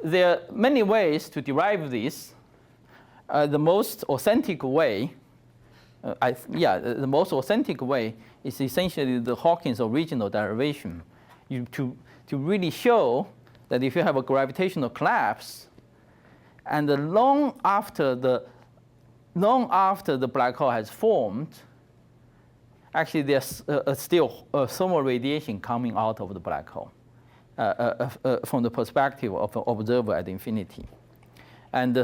There are many ways to derive this. The most authentic way, the most authentic way is essentially the Hawking's original derivation. To really show that if you have a gravitational collapse, and long after the black hole has formed, actually there's still thermal radiation coming out of the black hole from the perspective of the observer at infinity. And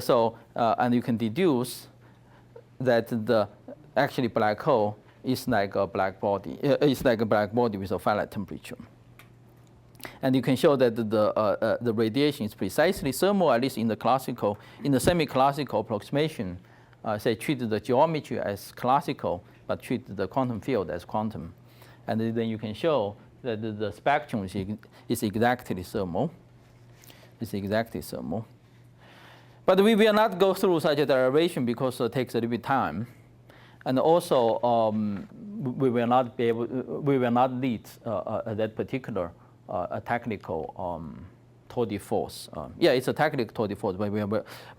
and you can deduce that the actually black hole is like a black body. It's like a black body with a finite temperature. And you can show that the radiation is precisely thermal, at least in the semi-classical approximation. Say treat the geometry as classical, but treat the quantum field as quantum. And then you can show that the spectrum is exactly thermal. It's exactly thermal. But we will not go through such a derivation because it takes a little bit of time. And also, we will not need that particular technical tour de force. It's a technical tour de force, but we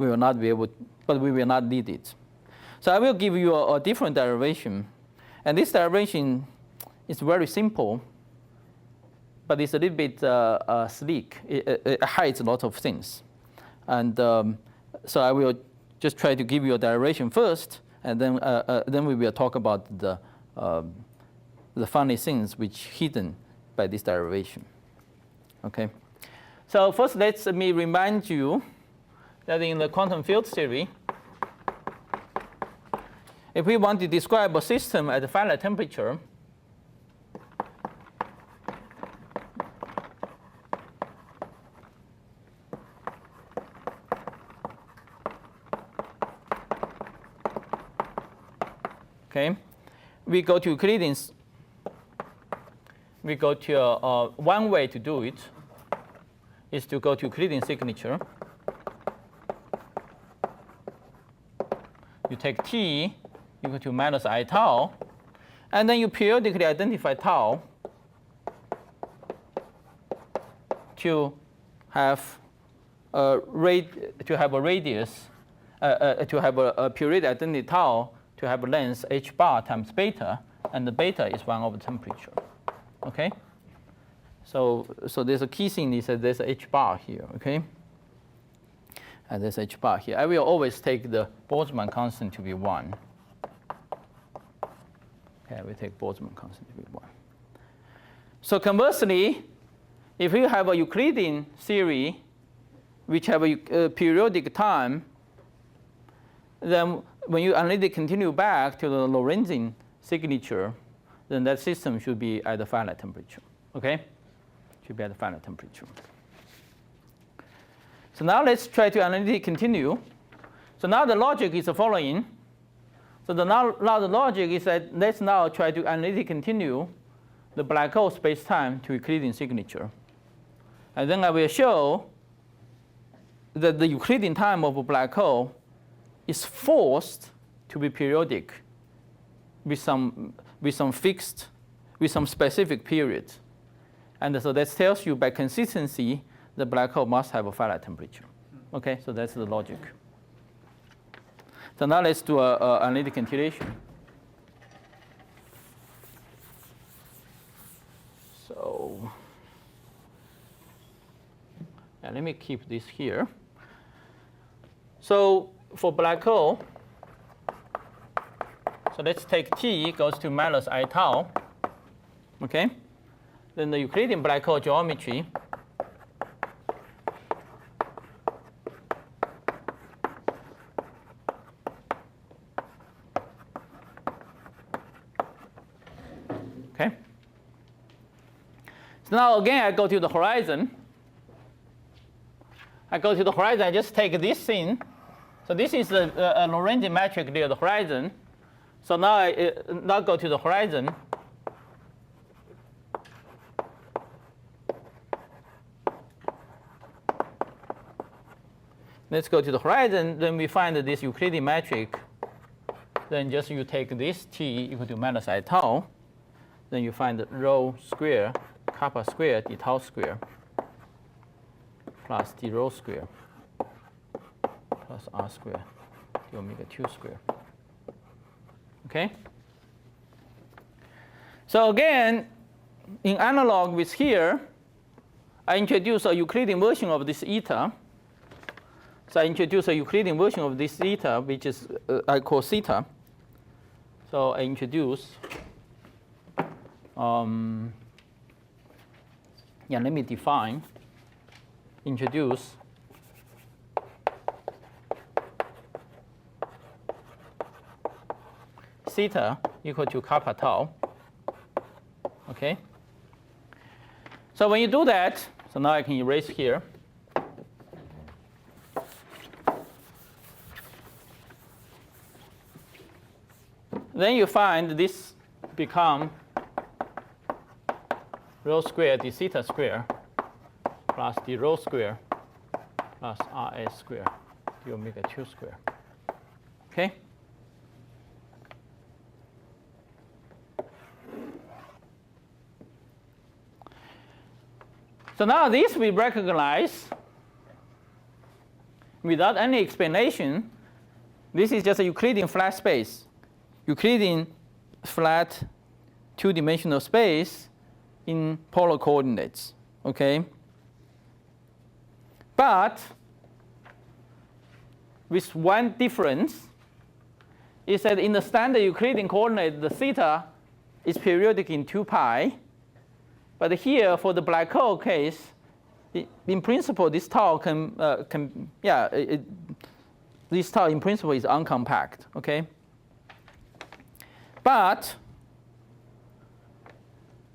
will not be able, but we will not need it. So I will give you a different derivation, and this derivation is very simple, but it's a little bit sleek. It hides a lot of things, and so I will just try to give you a derivation first, and then we will talk about the funny things which hidden by this derivation. Okay, so first let me remind you that in the quantum field theory, if we want to describe a system at a finite temperature, okay, we go to Euclidean. We go to one way to do it is to go to Euclidean signature. You take t equal to minus I tau, and then you periodically identify tau to have a radius, to have a periodic identity tau, to have a length h bar times beta, and the beta is 1 over temperature. Okay, so there's a key thing is that there's a h bar here. Okay, and there's h bar here. I will always take the Boltzmann constant to be 1. Okay, we take Boltzmann constant to be 1. So conversely, if you have a Euclidean theory which have a periodic time, then when you analytically continue back to the Lorentzian signature, then that system should be at the finite temperature. Okay? Should be at the finite temperature. So now let's try to analytically continue. So now the logic is the following. So now the logic is that let's now try to analytically continue the black hole space-time to Euclidean signature. And then I will show that the Euclidean time of a black hole is forced to be periodic with some specific period. And so that tells you by consistency the black hole must have a finite temperature. Okay, so that's the logic. So now let's do a analytic integration. So let me keep this here. So for black hole, so let's take t goes to minus I tau. Okay, then the Euclidean black hole geometry okay. So now again I go to the horizon. I go to the horizon, I just take this thing. So this is a Lorentzian metric near the horizon. So now I now go to the horizon. Let's go to the horizon, then we find this Euclidean metric. Then just you take this t equal to minus I tau. Then you find rho square, kappa square, d tau square, plus d rho square, plus r square, d omega 2 square. Okay? So again, in analog with here, I introduce a Euclidean version of this eta. So I introduce a Euclidean version of this eta, which is I call theta. So I introduce, let me define, introduce theta equal to kappa tau. Okay. So when you do that, so now I can erase here. Then you find this become rho square d theta square plus d rho square plus rs square d omega 2 square. Okay? So now this we recognize without any explanation. This is just a Euclidean flat space. Euclidean flat two-dimensional space in polar coordinates. Okay? But with one difference is that in the standard Euclidean coordinate, the theta is periodic in 2 pi. But here, for the black hole case, in principle, this tau this tau in principle is uncompact. Okay? But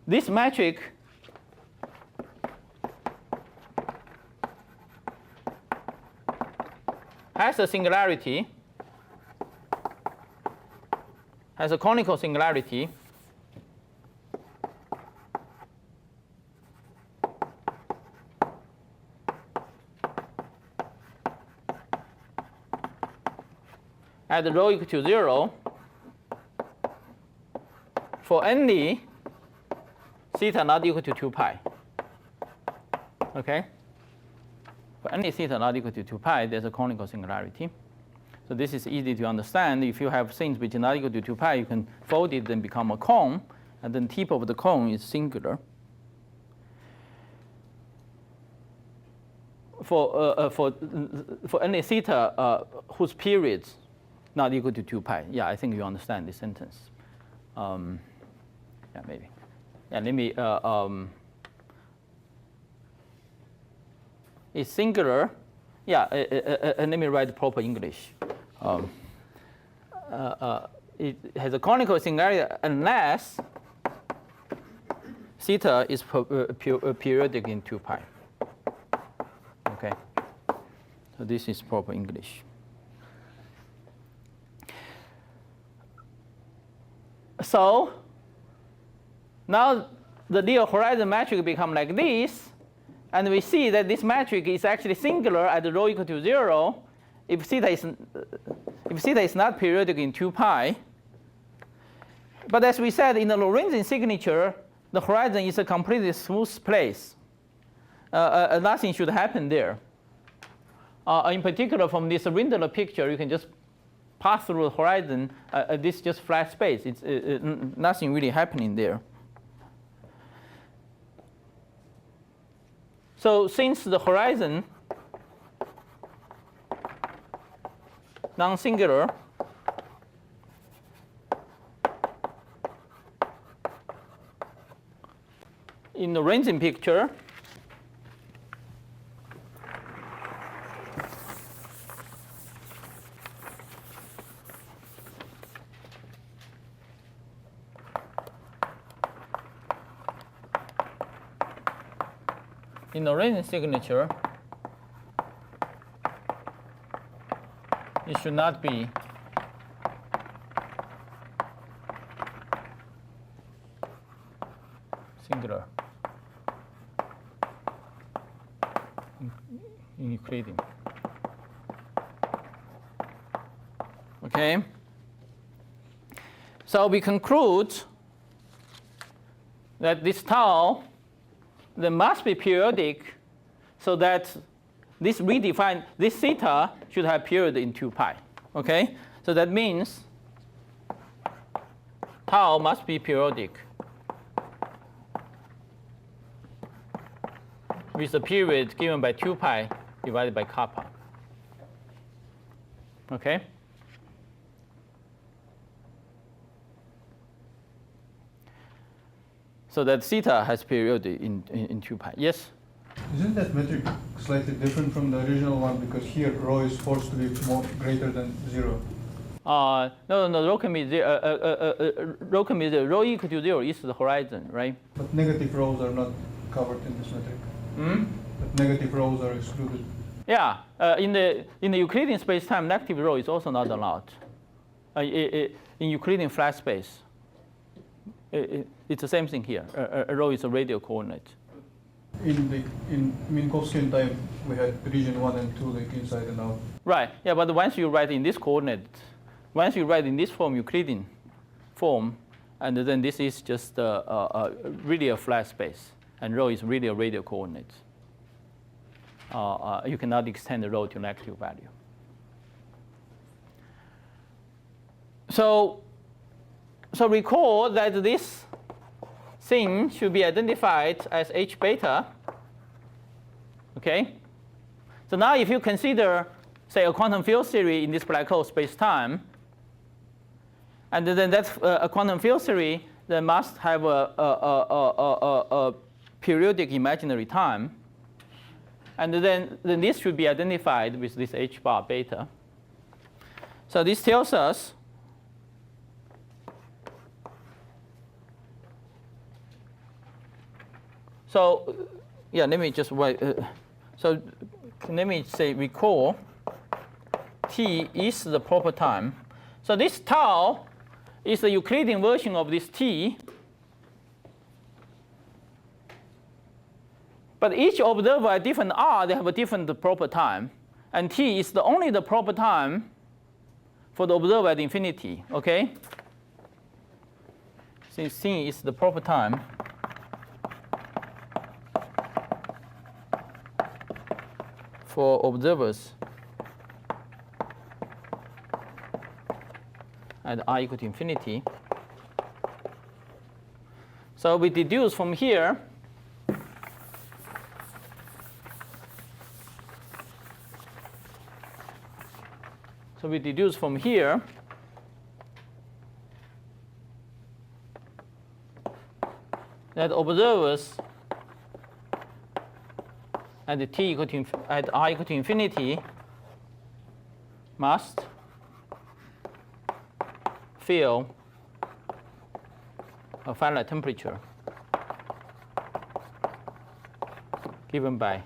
this metric has a singularity, has a conical singularity. At rho equal to 0 for any theta not equal to 2 pi. Okay? For any theta not equal to 2 pi, there's a conical singularity. So this is easy to understand. If you have things which are not equal to 2 pi, you can fold it and become a cone, and then tip of the cone is singular. For any theta whose periods not equal to 2 pi. Yeah, I think you understand this sentence. Yeah, maybe. Yeah, let me. It's singular. Yeah, let me write proper English. It has a conical singularity unless theta is periodic in 2 pi. Okay. So this is proper English. So now the real horizon metric become like this, and we see that this metric is actually singular at rho equal to 0 if theta is not periodic in 2 pi. But as we said in the Lorentzian signature, the horizon is a completely smooth place. nothing should happen there. In particular, from this Rindler picture, you can just pass through the horizon. This is just flat space. It's nothing really happening there. So since the horizon non-singular, in the Rangin picture, signature, it should not be singular in Euclidean. Okay? So we conclude that this tau then must be periodic, so that this theta should have period in 2 pi. Okay? So that means tau must be periodic with the period given by 2 pi divided by kappa. Okay? So that theta has period in 2 pi. Yes? Isn't that metric slightly different from the original one, because here rho is forced to be greater than 0? No, rho can be 0. Rho can be 0. Rho equal to 0 is the horizon, right? But negative rho's are not covered in this metric. But negative rho's are excluded. Yeah, in the Euclidean space-time, negative rho is also not allowed. In Euclidean flat space, it's the same thing here. Rho is a radial coordinate. In Minkowski time, we had region 1 and 2 like inside and out. Right. Yeah, but once you write in this coordinate, once you write in this form, Euclidean form, and then this is just really a flat space, and rho is really a radial coordinate. You cannot extend the rho to negative value. So recall that this thing should be identified as H beta. Okay? So now if you consider, say, a quantum field theory in this black hole space-time, and then that's a quantum field theory that must have a periodic imaginary time, and then this should be identified with this H bar beta. So this tells us yeah, let me just write. So let me say recall t is the proper time. So this tau is the Euclidean version of this t. But each observer at different r, they have a different proper time. And t is only the proper time for the observer at infinity. Okay? Since t is the proper time, for observers at r equal to infinity. So we deduce from here that observers at r equal to infinity must feel a finite temperature given by.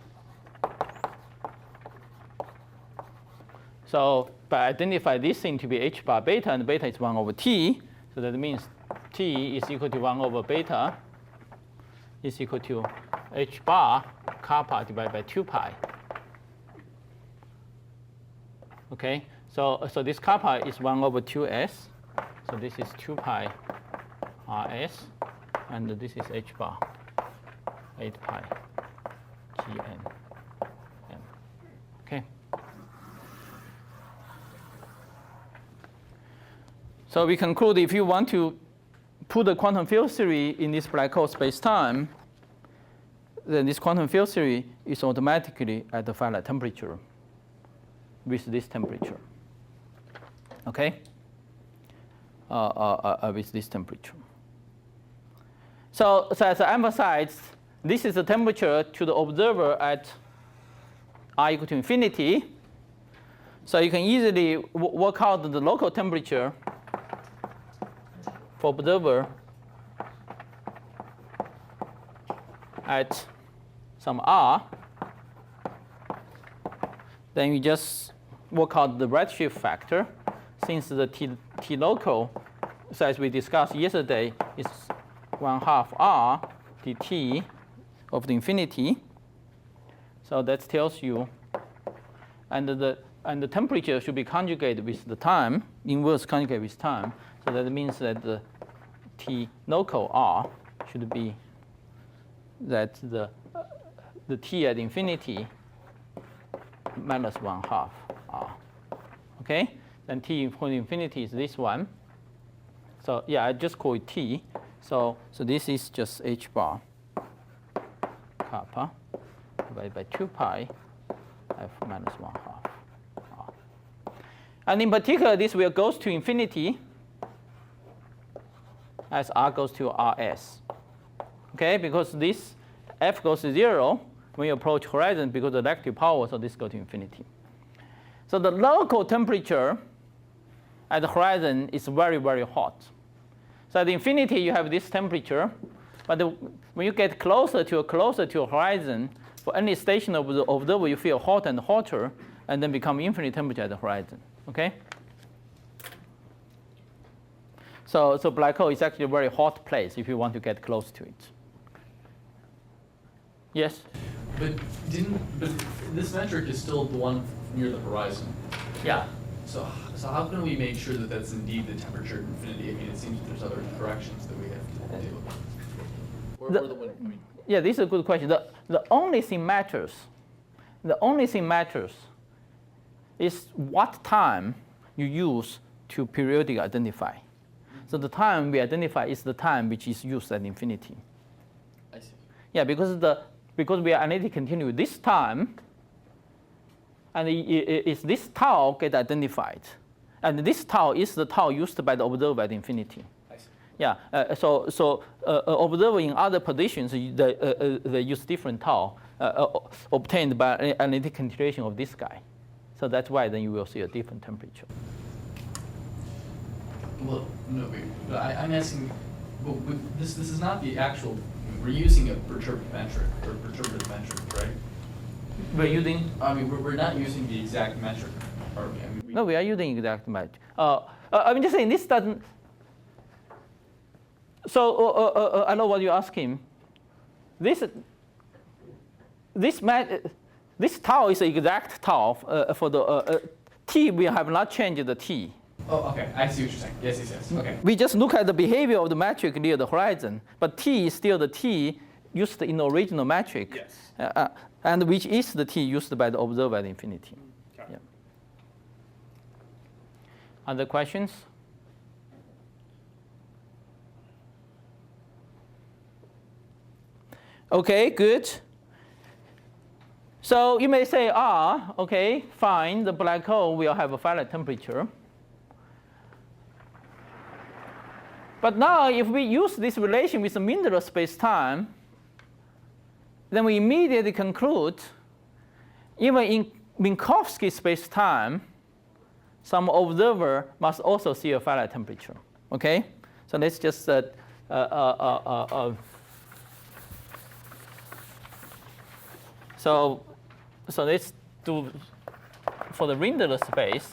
So by identify this thing to be h bar beta, and beta is 1 over t, so that means t is equal to 1 over beta is equal to h bar kappa divided by 2 pi. Okay, so this kappa is 1 over 2s. So this is 2 pi rs, and this is h bar 8 pi Tn. Okay. So we conclude if you want to put the quantum field theory in this black hole space-time, then this quantum field theory is automatically at the finite temperature with this temperature. Okay? With this temperature. So as I emphasized, this is the temperature to the observer at r equal to infinity. So you can easily work out the local temperature for observer at some r. Then you just work out the redshift factor, since the t local, so as we discussed yesterday, is 1/2 r dt of the infinity. So that tells you, and the temperature should be conjugated with the time, inverse conjugate with time. So that means that the t local r should be that the t at infinity minus 1/2 r. Okay? Then t equal to infinity is this one. So yeah, I just call it t. So this is just h bar kappa divided by 2 pi f minus 1/2 r. And in particular, this will goes to infinity as r goes to rs. Okay, because this f goes to 0 when you approach horizon because of the electric power, so this goes to infinity. So the local temperature at the horizon is very, very hot. So at infinity, you have this temperature. But when you get closer to a horizon, for any station of the observer, you feel hotter and hotter, and then become infinite temperature at the horizon. Okay? So black hole is actually a very hot place if you want to get close to it. Yes? But this metric is still the one near the horizon. Yeah. So how can we make sure that that's indeed the temperature at infinity? I mean, it seems that there's other corrections that we have to deal with. Yeah, this is a good question. The only thing matters. The only thing matters is what time you use to periodically identify. So the time we identify is the time which is used at infinity. I see. Yeah, because we are analytically continuous this time, and is this tau get identified, and this tau is the tau used by the observer at infinity. I see. Yeah. So observer in other positions, they use different tau obtained by analytic continuation of this guy. So that's why then you will see a different temperature. Well, no, but I'm asking. Well, this is not the actual. We're using a perturbative metric, right? We're using. I mean, we're not using the exact metric, are we? I mean, No, we are using exact metric. I'm just saying this doesn't. So I know what you're asking. This tau is the exact tau for the t. We have not changed the t. Oh, okay. I see what you're saying. Yes. Okay. We just look at the behavior of the metric near the horizon, but t is still the t used in the original metric. Yes. And which is the t used by the observer at infinity. Okay. Yeah. Other questions? Okay, good. So you may say, okay, fine, the black hole will have a finite temperature. But now if we use this relation with the Rindler space-time, then we immediately conclude, even in Minkowski space-time, some observer must also see a finite temperature. Okay? So let's just so let's do for the Rindler space.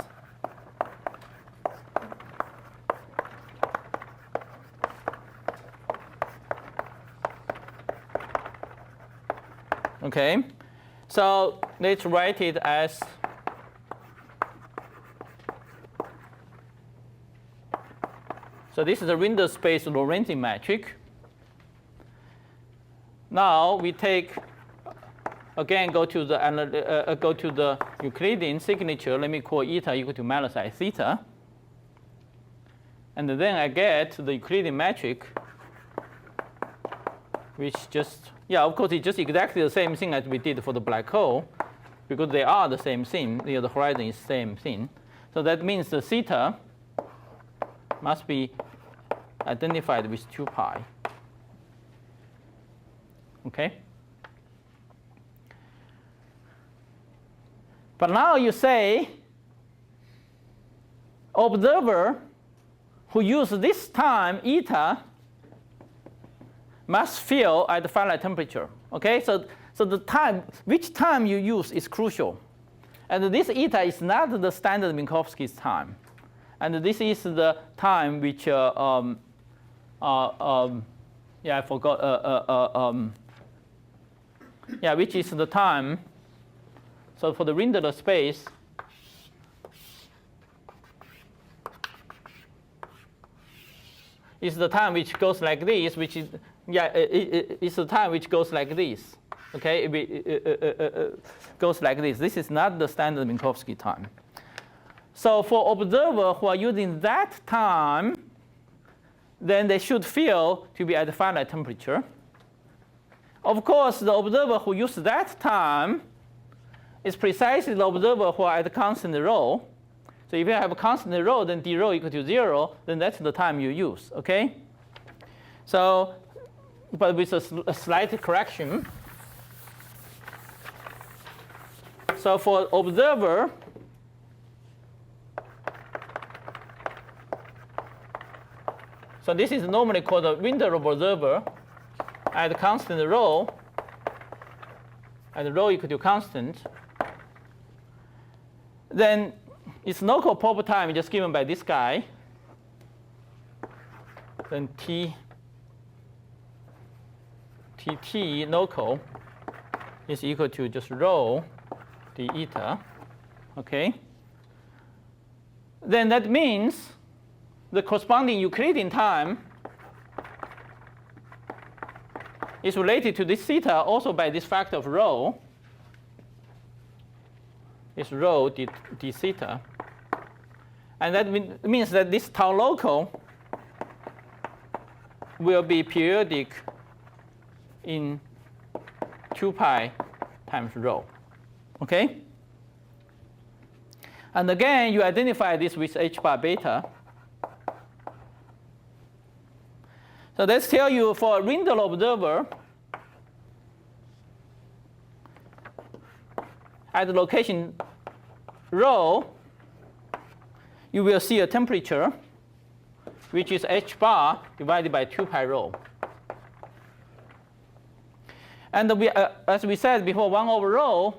Okay, so let's write it as so this is the Rindler space Lorentzian metric. Now we take again go to the Euclidean signature. Let me call eta equal to minus I theta. And then I get the Euclidean metric, which just, yeah, of course, it's just exactly the same thing as we did for the black hole, because they are the same thing. The horizon is the same thing. So that means the theta must be identified with 2 pi. Okay? But now you say, observer who uses this time eta must feel at the finite temperature. Okay? So the time, which time you use is crucial. And this eta is not the standard Minkowski's time. And this is the time which, yeah, I forgot, yeah, which is the time. So for the Rindler space, is the time which goes like this, which is, yeah, it's the time which goes like this. Okay, it goes like this. This is not the standard Minkowski time. So for observers who are using that time, then they should feel to be at the finite temperature. Of course, the observer who uses that time is precisely the observer who are at the constant rho. So if you have a constant rho, then d rho equal to 0, then that's the time you use. Okay? So, but with a slight correction. So for observer, so this is normally called a Rindler observer at constant rho, at rho equal to constant. Then its local pulp time is just given by this guy. Then Tt local is equal to just rho d eta. Okay. Then that means the corresponding Euclidean time is related to this theta also by this factor of rho. It's rho d theta. And that means that this tau local will be periodic in 2 pi times rho. Okay? And again, you identify this with h bar beta. So let's tell you for a Rindler observer, at the location rho, you will see a temperature which is h bar divided by 2 pi rho. And as we said before, 1 over rho,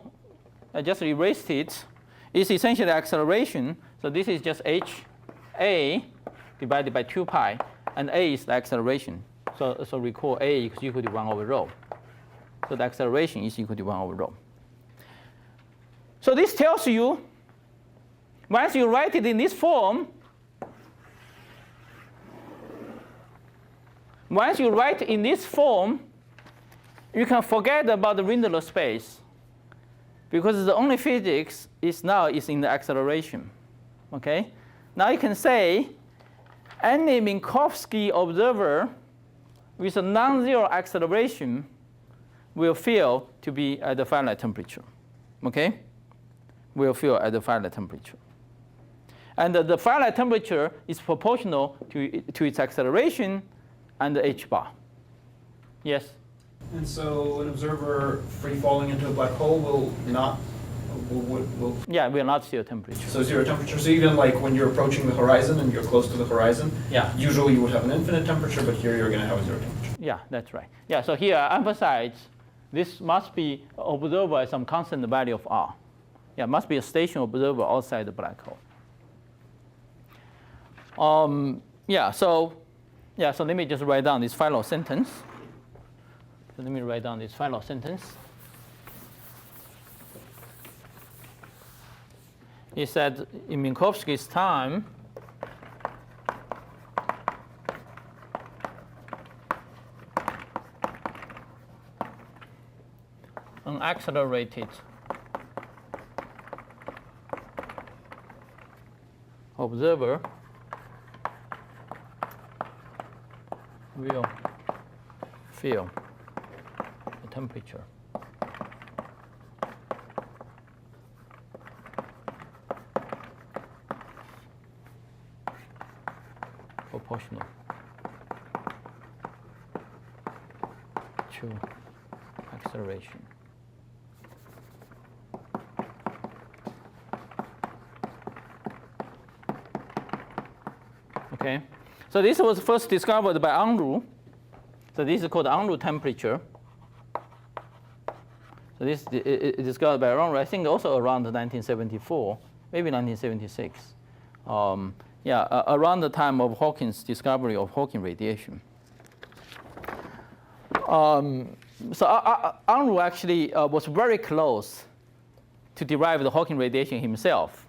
I just erased it, is essentially acceleration. So this is just ha divided by 2 pi, and a is the acceleration. So recall a is equal to 1 over rho. So the acceleration is equal to 1 over rho. So this tells you, once you write it in this form, you can forget about the Rindler space, because the only physics is in the acceleration. Okay? Now you can say any Minkowski observer with a non-zero acceleration will feel to be at the finite temperature. Okay? Will feel at the finite temperature. And the finite temperature is proportional to its acceleration and the h bar. Yes? And so an observer free falling into a black hole will not, yeah, will not see a temperature. So 0 temperature. So even like when you're approaching the horizon and you're close to the horizon, yeah, usually you would have an infinite temperature, but here you're going to have a 0 temperature. Yeah, that's right. Yeah, so here I emphasize this must be observed at some constant value of r. Yeah, must be a stationary observer outside the black hole. So let me just write down this final sentence. He said in Minkowski's time, an non-accelerated observer will feel the temperature. Proportional to acceleration. Okay, so this was first discovered by Unruh. So this is called Unruh temperature. So this is discovered by Unruh, I think also around 1974, maybe 1976. Around the time of Hawking's discovery of Hawking radiation. Unruh actually was very close to derive the Hawking radiation himself.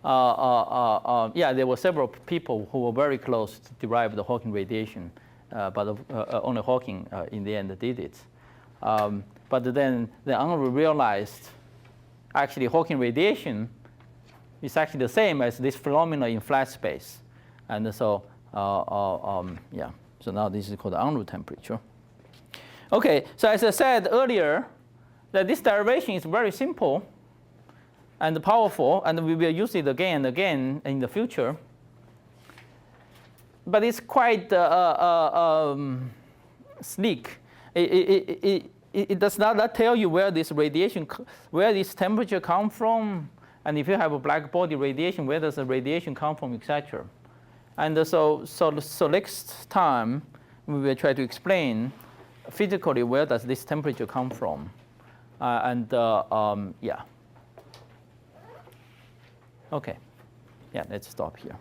There were several people who were very close to derive the Hawking radiation, but only Hawking in the end did it. But then Unruh realized actually Hawking radiation is actually the same as this phenomena in flat space. And so, so now this is called the Unruh temperature. Okay, so as I said earlier, that this derivation is very simple and powerful, and we will use it again and again in the future. But it's quite sleek. It does not tell you where this radiation, where this temperature comes from, and if you have a black body radiation, where does the radiation come from, etc. And so next time we will try to explain physically where does this temperature come from, Okay, let's stop here.